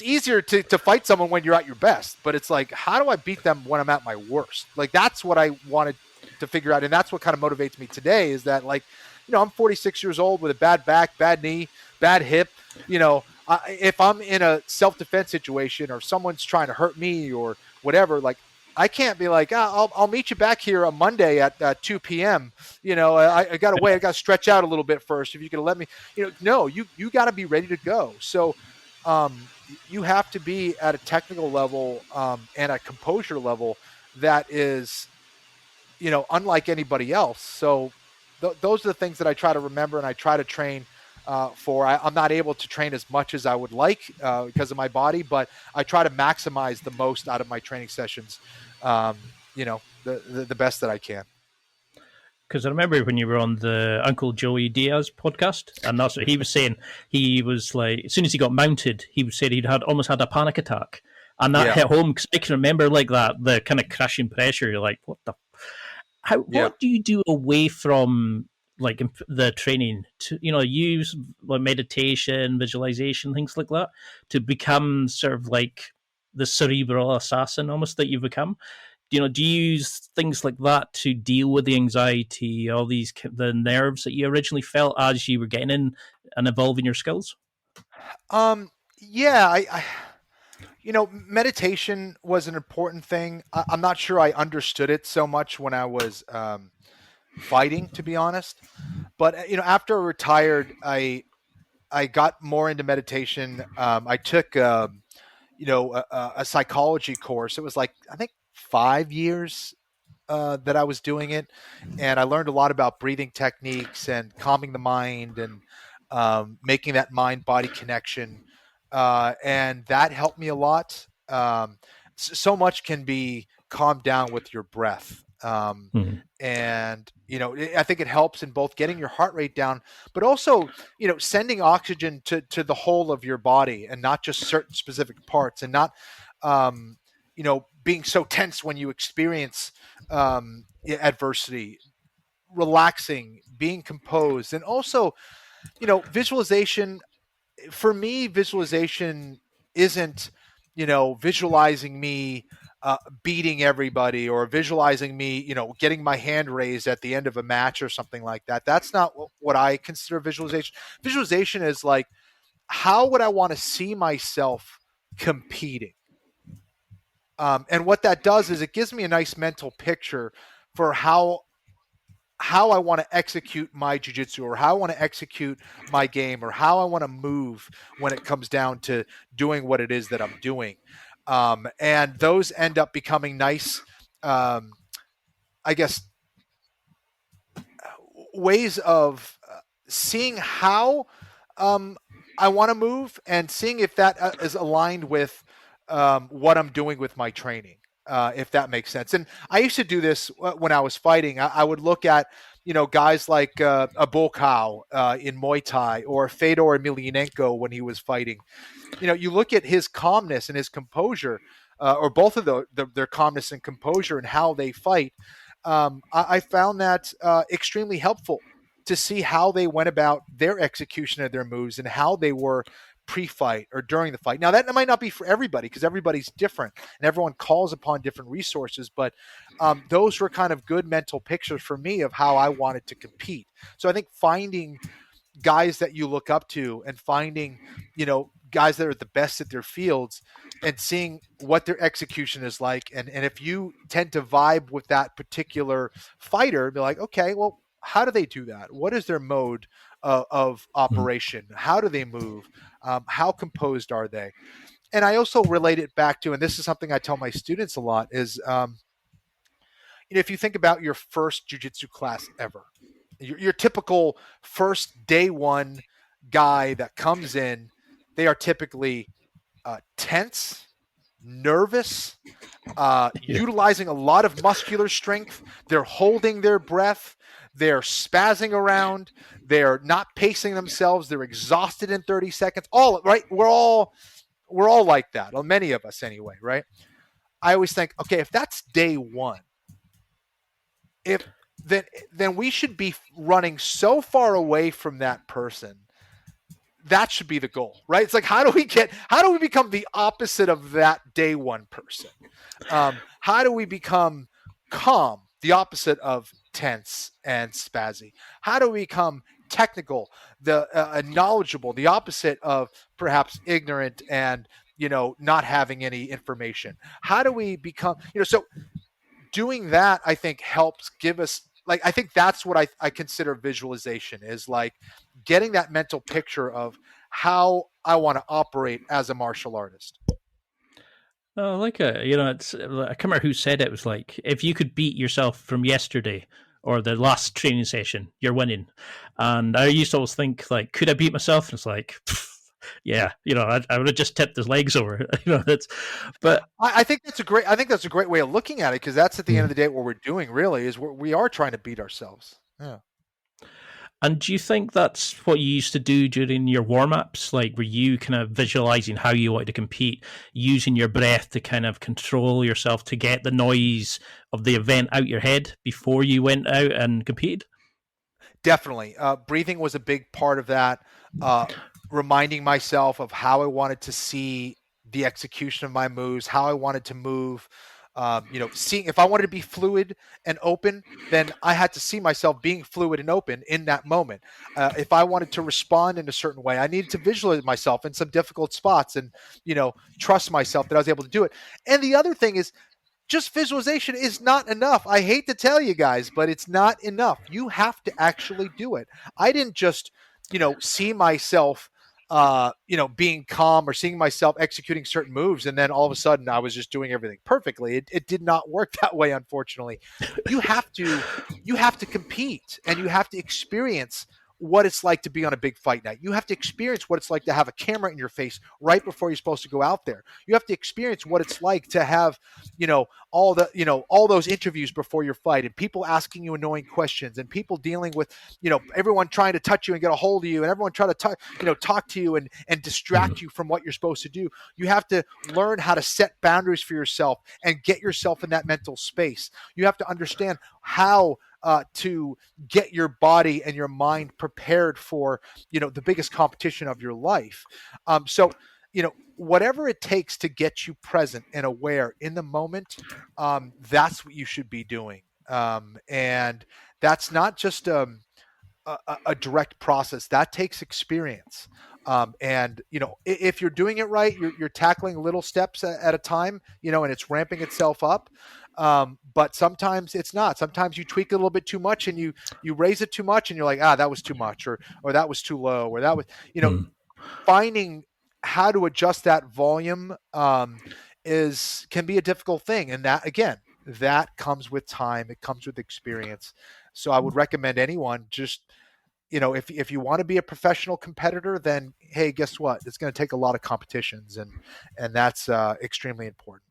easier to fight someone when you're at your best, but it's like, how do I beat them when I'm at my worst? Like, that's what I wanted to figure out. And that's what kind of motivates me today, is that, like, I'm 46 years old with a bad back, bad knee, bad hip. If I'm in a self-defense situation or someone's trying to hurt me or whatever, like, I can't be like, I'll meet you back here on Monday at 2 p.m. I got to wait. I got to stretch out a little bit first. If you can let me, no, you got to be ready to go. So you have to be at a technical level and a composure level that is, unlike anybody else. So those are the things that I try to remember and I try to train for. I'm not able to train as much as I would like because of my body, but I try to maximize the most out of my training sessions, the best that I can. Because I remember when you were on the Uncle Joey Diaz podcast, and that's what he was saying. He was like, as soon as he got mounted, he said he'd almost had a panic attack. And that hit home, because I can remember like that, the kind of crushing pressure. You're like, what do you do away from like the training to, use like meditation, visualization, things like that, to become sort of like the cerebral assassin almost that you've become? Do you use things like that to deal with the anxiety, all the nerves that you originally felt as you were getting in and evolving your skills? Meditation was an important thing. I'm not sure I understood it so much when I was fighting, to be honest. But after I retired, I got more into meditation. I took a psychology course. It was like, I think, 5 years that I was doing it, and I learned a lot about breathing techniques and calming the mind and making that mind-body connection, and that helped me a lot. So much can be calmed down with your breath. And I think it helps in both getting your heart rate down, but also sending oxygen to the whole of your body and not just certain specific parts, and not being so tense when you experience adversity. Relaxing, being composed, and also visualization. For me, visualization isn't visualizing me beating everybody, or visualizing me getting my hand raised at the end of a match or something like that. That's not what I consider visualization. Visualization is like, how would I want to see myself competing? And what that does is it gives me a nice mental picture for how I want to execute my jiu-jitsu, or how I want to execute my game, or how I want to move when it comes down to doing what it is that I'm doing. And those end up becoming nice, I guess, ways of seeing how I want to move, and seeing if that is aligned with what I'm doing with my training. If that makes sense. And I used to do this when I was fighting. I would look at, guys like a Bokau in Muay Thai, or Fedor Emelianenko when he was fighting. You look at his calmness and his composure, or both of their calmness and composure and how they fight. I found that extremely helpful to see how they went about their execution of their moves and how they were pre-fight or during the fight. Now, that might not be for everybody, because everybody's different and everyone calls upon different resources, but those were kind of good mental pictures for me of how I wanted to compete. So I think finding guys that you look up to, and finding, guys that are the best at their fields, and seeing what their execution is like. And if you tend to vibe with that particular fighter, be like, okay, well, how do they do that? What is their mode of operation? How do they move? How composed are they? And I also relate it back to, and this is something I tell my students a lot, is, if you think about your first jiu-jitsu class ever, your typical first day one guy that comes in, they are typically tense, nervous, utilizing a lot of muscular strength. They're holding their breath. They're spazzing around. They're not pacing themselves. They're exhausted in 30 seconds. All right. We're all like that. Well, many of us anyway, right? I always think, okay, if that's day one, then we should be running so far away from that person. That should be the goal, right? It's like, how do we become the opposite of that day one person? How do we become calm, the opposite of tense and spazzy? How do we become technical, knowledgeable, the opposite of perhaps ignorant and, not having any information? How do we become, so doing that, I think, helps give us, like, I think that's what I consider visualization, is like getting that mental picture of how I want to operate as a martial artist. Oh, like it's, I can't remember who said it. It was like, if you could beat yourself from yesterday or the last training session, you're winning. And I used to always think, like, could I beat myself? And it's like, yeah, I would have just tipped his legs over. But I think that's a great way of looking at it, because that's at the end of the day what we're doing really is we are trying to beat ourselves. Yeah. And do you think that's what you used to do during your warm-ups? Like, were you kind of visualizing how you wanted to compete, using your breath to kind of control yourself to get the noise of the event out your head before you went out and competed? Definitely. Breathing was a big part of that. Reminding myself of how I wanted to see the execution of my moves, how I wanted to move. Seeing if I wanted to be fluid and open, then I had to see myself being fluid and open in that moment. If I wanted to respond in a certain way, I needed to visualize myself in some difficult spots and, trust myself that I was able to do it. And the other thing is just visualization is not enough. I hate to tell you guys, but it's not enough. You have to actually do it. I didn't just, see myself, being calm or seeing myself executing certain moves, and then all of a sudden I was just doing everything perfectly. It did not work that way, unfortunately. You have to compete, and you have to experience what it's like to be on a big fight night. You have to experience what it's like to have a camera in your face right before you're supposed to go out there. You have to experience what it's like to have, all those interviews before your fight, and people asking you annoying questions, and people dealing with, everyone trying to touch you and get a hold of you, and everyone trying to talk to you and distract you from what you're supposed to do. You have to learn how to set boundaries for yourself and get yourself in that mental space. You have to understand how to get your body and your mind prepared for, the biggest competition of your life. So, whatever it takes to get you present and aware in the moment, that's what you should be doing. And that's not just a direct process. That takes experience. And if you're doing it right, you're tackling little steps at a time, and it's ramping itself up. But sometimes it's not. Sometimes you tweak it a little bit too much, and you raise it too much, and you're like, that was too much, or that was too low, or that was, finding how to adjust that volume can be a difficult thing. And that comes with time. It comes with experience. So I would recommend anyone just, if you want to be a professional competitor, then, hey, guess what? It's going to take a lot of competitions, and that's extremely important.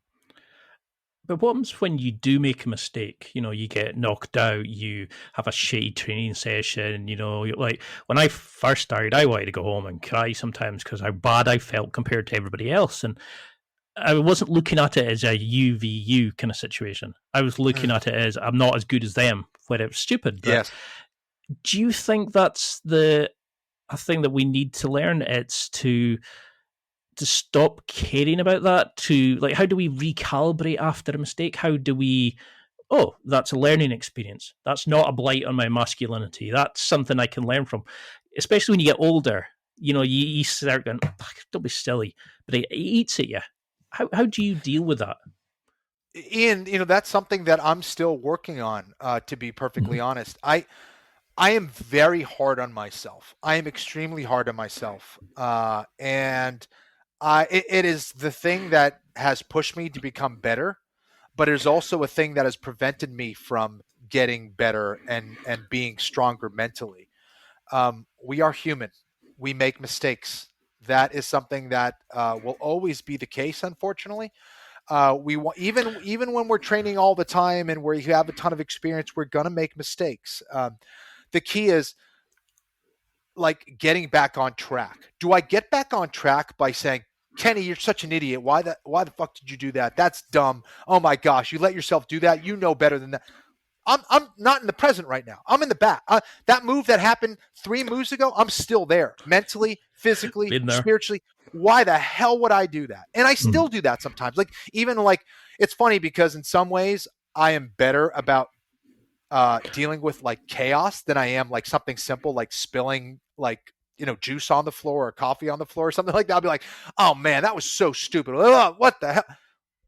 But what happens when you do make a mistake? You get knocked out, you have a shitty training session, like when I first started, I wanted to go home and cry sometimes because how bad I felt compared to everybody else. And I wasn't looking at it as a UVU kind of situation. I was looking at it as I'm not as good as them, when it was stupid. But yes. Do you think that's a thing that we need to learn? It's to stop caring about that, how do we recalibrate after a mistake? How do we, that's a learning experience. That's not a blight on my masculinity. That's something I can learn from, especially when you get older. You start going, don't be silly, but it eats at you. How do you deal with that? Ian, that's something that I'm still working on, to be perfectly honest. I am very hard on myself. I am extremely hard on myself. And it is the thing that has pushed me to become better, but it is also a thing that has prevented me from getting better and being stronger mentally. We are human. We make mistakes. That is something that will always be the case, unfortunately. Even when we're training all the time and where you have a ton of experience, we're going to make mistakes. The key is like getting back on track. Do I get back on track by saying, Kenny, you're such an idiot. Why the fuck did you do that? That's dumb. Oh my gosh, you let yourself do that. You know better than that. I'm not in the present right now. I'm in the back. That move that happened 3 moves ago, I'm still there. Mentally, physically, spiritually. Why the hell would I do that? And I still do that sometimes. It's funny because in some ways I am better about dealing with like chaos than I am like something simple like spilling juice on the floor or coffee on the floor or something like that. I'll be like, oh man, that was so stupid. What the hell?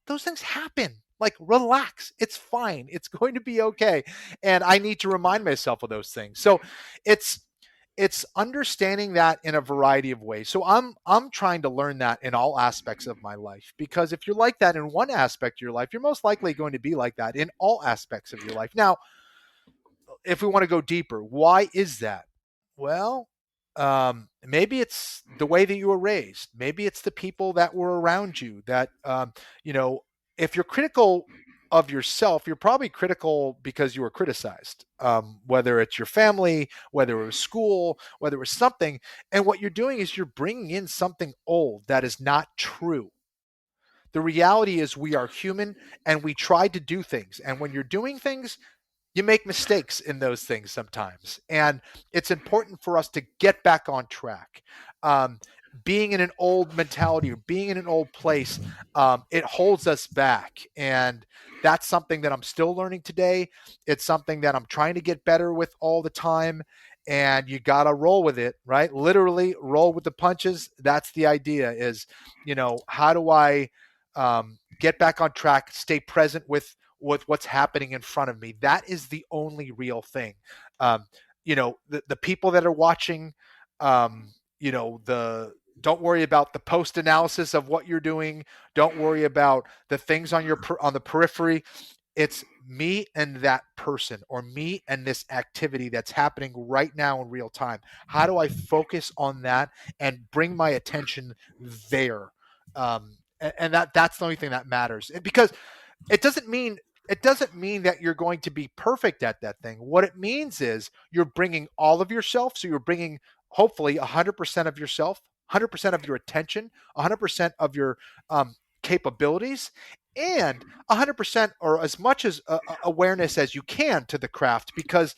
Those things happen. Like, relax. It's fine. It's going to be okay. And I need to remind myself of those things. So it's understanding that in a variety of ways. So I'm trying to learn that in all aspects of my life, because if you're like that in one aspect of your life, you're most likely going to be like that in all aspects of your life. Now, if we want to go deeper, why is that? Well, maybe it's the way that you were raised. Maybe it's the people that were around you that, if you're critical of yourself, you're probably critical because you were criticized, whether it's your family, whether it was school, whether it was something. And what you're doing is you're bringing in something old that is not true. The reality is we are human and we try to do things. And when you're doing things, you make mistakes in those things sometimes. And it's important for us to get back on track. Being in an old mentality or being in an old place, it holds us back. And that's something that I'm still learning today. It's something that I'm trying to get better with all the time. And you got to roll with it, right? Literally roll with the punches. That's the idea is, how do I get back on track, stay present with what's happening in front of me. That is the only real thing. The people that are watching, don't worry about the post analysis of what you're doing. Don't worry about the things on the periphery. It's me and that person, or me and this activity that's happening right now in real time. How do I focus on that and bring my attention there? And that's the only thing that matters. Because it doesn't mean that you're going to be perfect at that thing. What it means is you're bringing all of yourself. So you're bringing hopefully 100% of yourself, 100% of your attention, 100% of your capabilities, and 100% or as much as awareness as you can to the craft. Because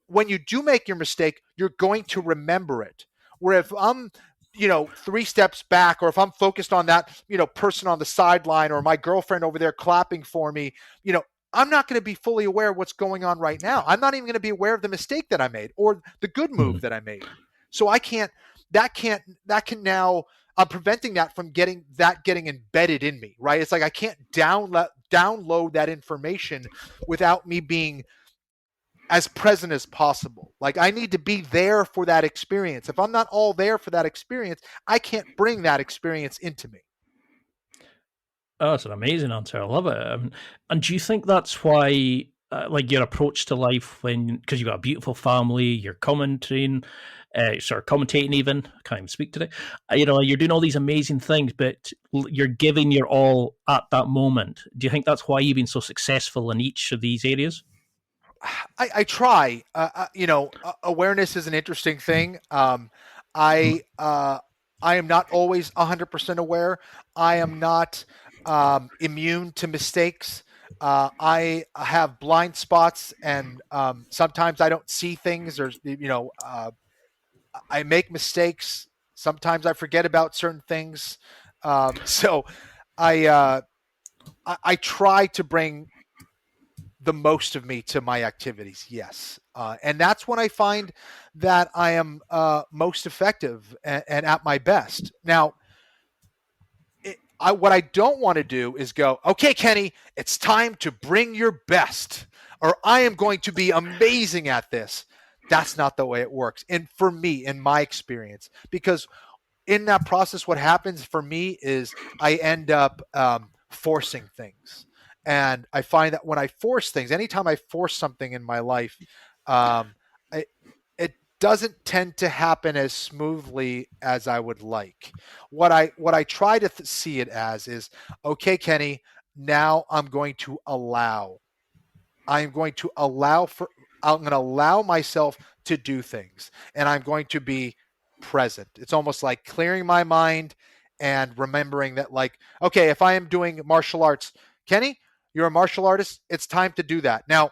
when you do make your mistake, you're going to remember it. Where if I'm 3 steps back, or if I'm focused on that, person on the sideline, or my girlfriend over there clapping for me, I'm not going to be fully aware of what's going on right now. I'm not even going to be aware of the mistake that I made or the good move that I made. So I'm preventing that from getting embedded in me, right? It's like I can't download that information without me being as present as possible. Like, I need to be there for that experience. If I'm not all there for that experience, I can't bring that experience into me. Oh, it's an amazing answer. I love it. And do you think that's why, your approach to life, because you've got a beautiful family, you're commentating, commentating even, I can't even speak today, you're doing all these amazing things, but you're giving your all at that moment. Do you think that's why you've been so successful in each of these areas? I try. Awareness is an interesting thing. I am not always 100% aware. I am not immune to mistakes. I have blind spots, and sometimes I don't see things, or I make mistakes. Sometimes I forget about certain things. So I try to bring the most of me to my activities. Yes. And that's when I find that I am most effective and at my best. Now, what I don't want to do is go, okay, Kenny, it's time to bring your best, or I am going to be amazing at this. That's not the way it works. And for me, in my experience, because in that process, what happens for me is I end up forcing things. And I find that when I force things, anytime I force something in my life, it doesn't tend to happen as smoothly as I would like. What I try to see it as is, okay, Kenny, now I'm going to allow myself to do things, and I'm going to be present. It's almost like clearing my mind and remembering that, like, okay, if I am doing martial arts, Kenny, you're a martial artist. It's time to do that. Now,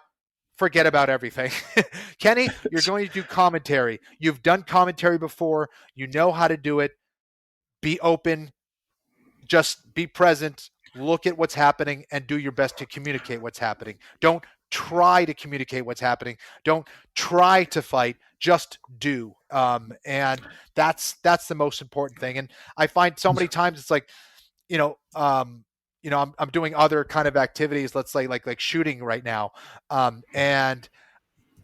forget about everything. Kenny, you're going to do commentary. You've done commentary before. You know how to do it. Be open. Just be present. Look at what's happening and do your best to communicate what's happening. Don't try to communicate what's happening. Don't try to fight. Just do. And that's the most important thing. And I find so many times it's like, I'm doing other kind of activities, let's say like shooting right now. And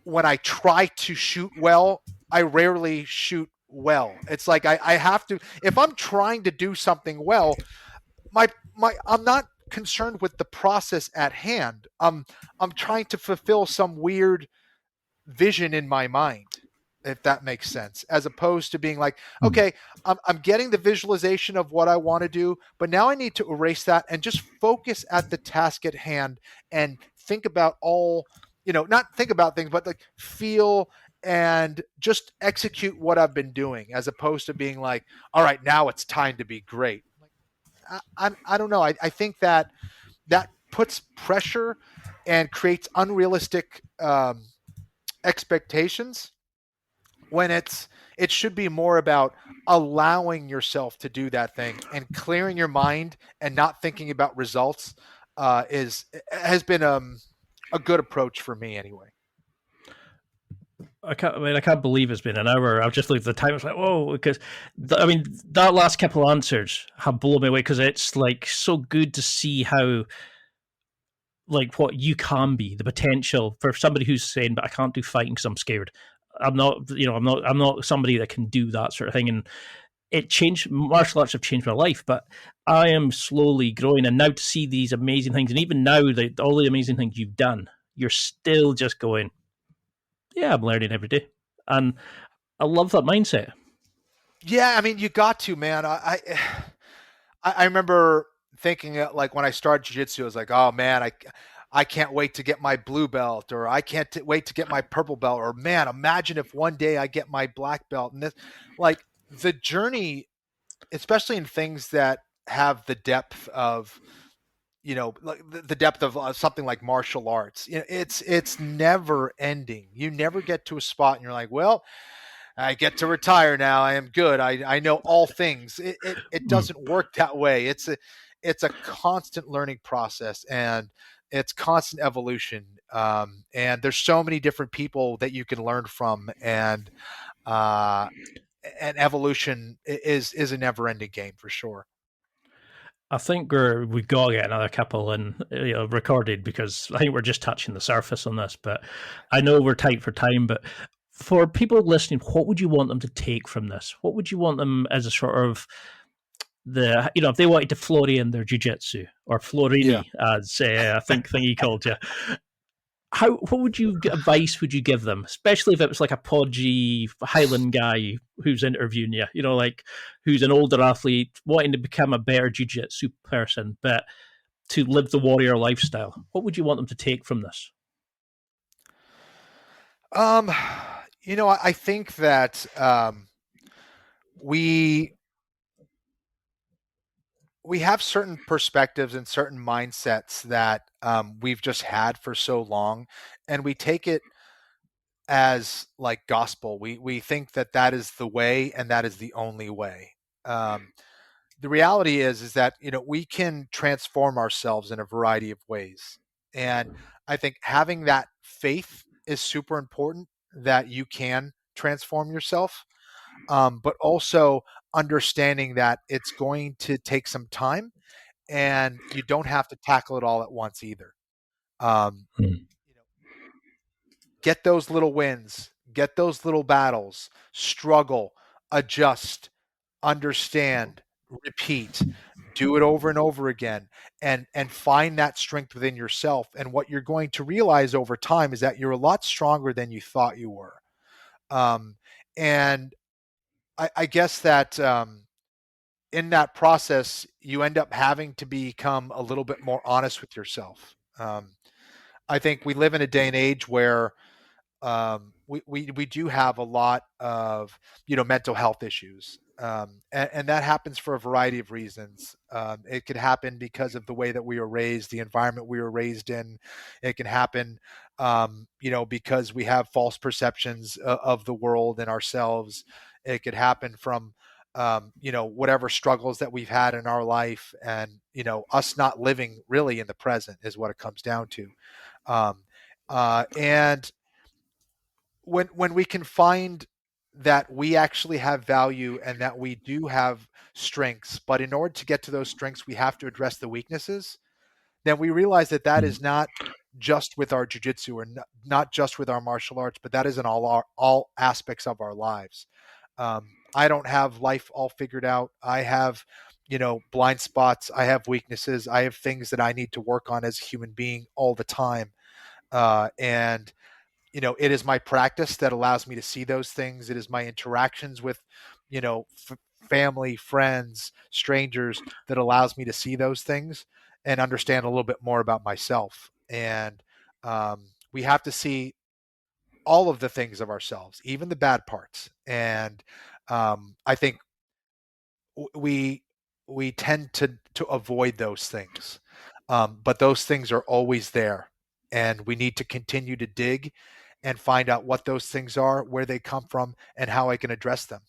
when I try to shoot well, I rarely shoot well. It's like I have to, if I'm trying to do something well, I'm not concerned with the process at hand. I'm trying to fulfill some weird vision in my mind, if that makes sense, as opposed to being like, okay, I'm getting the visualization of what I want to do, but now I need to erase that and just focus at the task at hand and think about not think about things, but like feel and just execute what I've been doing, as opposed to being like, all right, now it's time to be great. I don't know. I think that puts pressure and creates unrealistic expectations, when it should be more about allowing yourself to do that thing and clearing your mind and not thinking about results has been a good approach for me anyway. I can't believe it's been an hour. I've just looked at the time. It's like, whoa, because that last couple of answers have blown me away because it's like so good to see how like what you can be, the potential for somebody who's saying, but I can't do fighting because I'm scared. I'm not somebody that can do that sort of thing. And it changed, martial arts have changed my life, but I am slowly growing. And now to see these amazing things, and even now, all the amazing things you've done, you're still just going, yeah, I'm learning every day. And I love that mindset. Yeah, I mean, you got to, man. I remember thinking like when I started jiu-jitsu, I was like, oh man, I can't wait to get my blue belt, or I can't wait to get my purple belt, or man, imagine if one day I get my black belt. And this, like the journey, especially in things that have the depth of, like the depth of something like martial arts, it's never ending. You never get to a spot and you're like, well, I get to retire now. I am good. I know all things. It doesn't work that way. It's a constant learning process, and it's constant evolution. And there's so many different people that you can learn from, uh, and evolution is a never ending game for sure. I think we've got to get another couple in, recorded, because I think we're just touching the surface on this. But I know we're tight for time. But for people listening, what would you want them to take from this? What would you want them as a sort of if they wanted to Florian their jiu-jitsu, or Florini, as I think he called you? What advice would you give them, especially if it was like a podgy Highland guy who's interviewing you, like who's an older athlete wanting to become a better jiu-jitsu person, but to live the warrior lifestyle? What would you want them to take from this? I think that we have certain perspectives and certain mindsets that we've just had for so long, and we take it as like gospel. We think that is the way, and that is the only way. The reality is that we can transform ourselves in a variety of ways, and I think having that faith is super important, that you can transform yourself, but also understanding that it's going to take some time, and you don't have to tackle it all at once either. Um, get those little wins, get those little battles, struggle, adjust, understand, repeat, do it over and over again, and find that strength within yourself. And what you're going to realize over time is that you're a lot stronger than you thought you were. And I guess that in that process, you end up having to become a little bit more honest with yourself. I think we live in a day and age where we do have a lot of mental health issues, and that happens for a variety of reasons. It could happen because of the way that we were raised, the environment we were raised in. It can happen because we have false perceptions of the world and ourselves. It could happen from whatever struggles that we've had in our life, and us not living really in the present is what it comes down to. And when we can find that we actually have value and that we do have strengths, but in order to get to those strengths, we have to address the weaknesses, then we realize that is not just with our jiu-jitsu, or not just with our martial arts, but that is in all aspects of our lives. I don't have life all figured out. I have, blind spots. I have weaknesses. I have things that I need to work on as a human being all the time. And it is my practice that allows me to see those things. It is my interactions with, family, friends, strangers, that allows me to see those things and understand a little bit more about myself. And we have to see all of the things of ourselves, even the bad parts. And I think we tend to avoid those things, but those things are always there, and we need to continue to dig and find out what those things are, where they come from, and how I can address them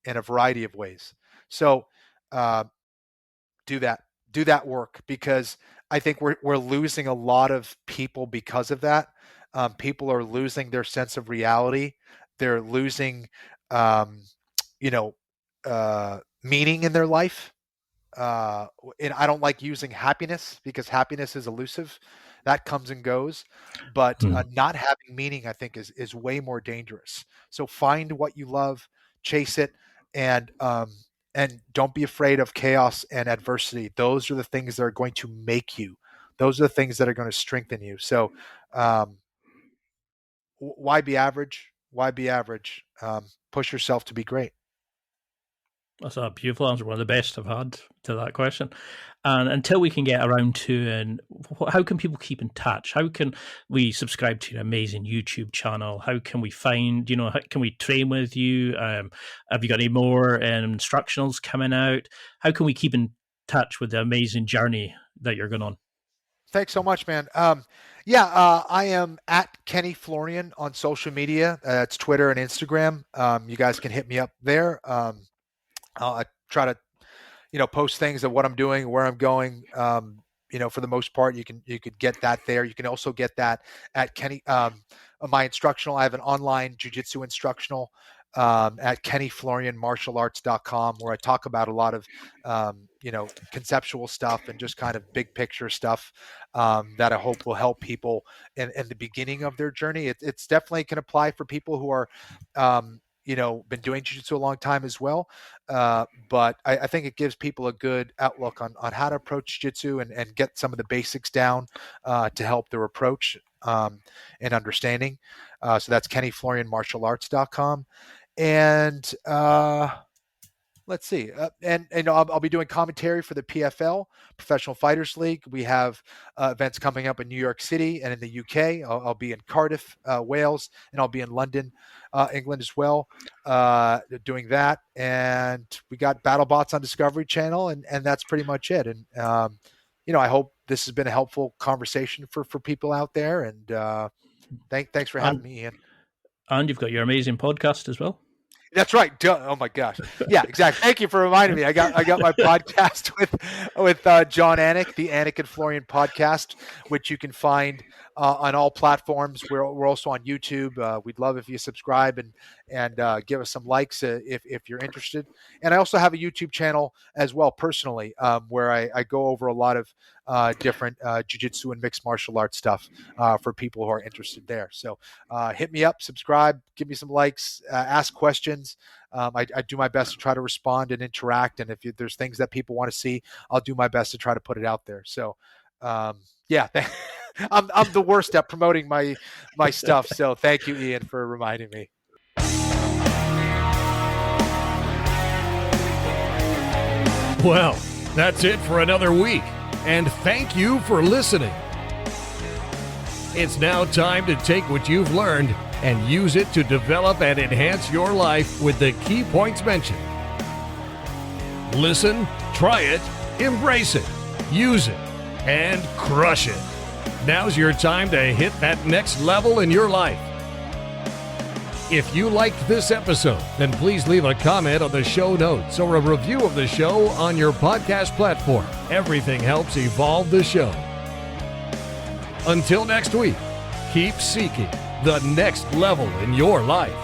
in a variety of ways. So do that work, because I think we're losing a lot of people because of that. people are losing their sense of reality. They're losing, meaning in their life. And I don't like using happiness because happiness is elusive. That comes and goes. But not having meaning, I think, is way more dangerous. So find what you love, chase it, and don't be afraid of chaos and adversity. Those are the things that are going to make you. Those are the things that are going to strengthen you. So why be average? Why be average? Push yourself to be great. That's a beautiful answer, one of the best I've had to that question. And until we can get around to, and how can people keep in touch? How can we subscribe to your amazing YouTube channel? How can we find, how can we train with you? Have you got any more instructionals coming out? How can we keep in touch with the amazing journey that you're going on? Thanks so much, man. I am at Kenny Florian on social media. It's Twitter and Instagram. You guys can hit me up there. I try to, post things of what I'm doing, where I'm going. For the most part, you could get that there. You can also get that at Kenny, my instructional. I have an online Jiu Jitsu Instructional at kennyflorianmartialarts.com, where I talk about a lot of, conceptual stuff and just kind of big picture stuff that I hope will help people in the beginning of their journey. It's definitely can apply for people who are, been doing jiu-jitsu a long time as well. But I think it gives people a good outlook on how to approach jiu-jitsu and get some of the basics down to help their approach and understanding. So that's kennyflorianmartialarts.com. And let's see. I'll be doing commentary for the PFL, Professional Fighters League. We have events coming up in New York City and in the UK. I'll be in Cardiff, Wales, and I'll be in London, England as well, doing that. And we got BattleBots on Discovery Channel, and that's pretty much it. And, I hope this has been a helpful conversation for people out there. And thanks for having me, Ian. And you've got your amazing podcast as well. That's right. Oh my gosh. Yeah, exactly. Thank you for reminding me. I got my podcast with John Anik, the Anik and Florian podcast, which you can find on all platforms. We're also on YouTube. We'd love if you subscribe and give us some likes if you're interested. And I also have a YouTube channel as well, personally, where I go over a lot of different jiu-jitsu and mixed martial arts stuff for people who are interested there. So hit me up, subscribe, give me some likes, ask questions. I do my best to try to respond and interact. And if there's things that people want to see, I'll do my best to try to put it out there. So I'm the worst at promoting my stuff. So thank you, Ian, for reminding me. Well, that's it for another week. And thank you for listening. It's now time to take what you've learned and use it to develop and enhance your life with the key points mentioned. Listen, try it, embrace it, use it, and crush it. Now's your time to hit that next level in your life. If you liked this episode, then please leave a comment on the show notes or a review of the show on your podcast platform. Everything helps evolve the show. Until next week, keep seeking the next level in your life.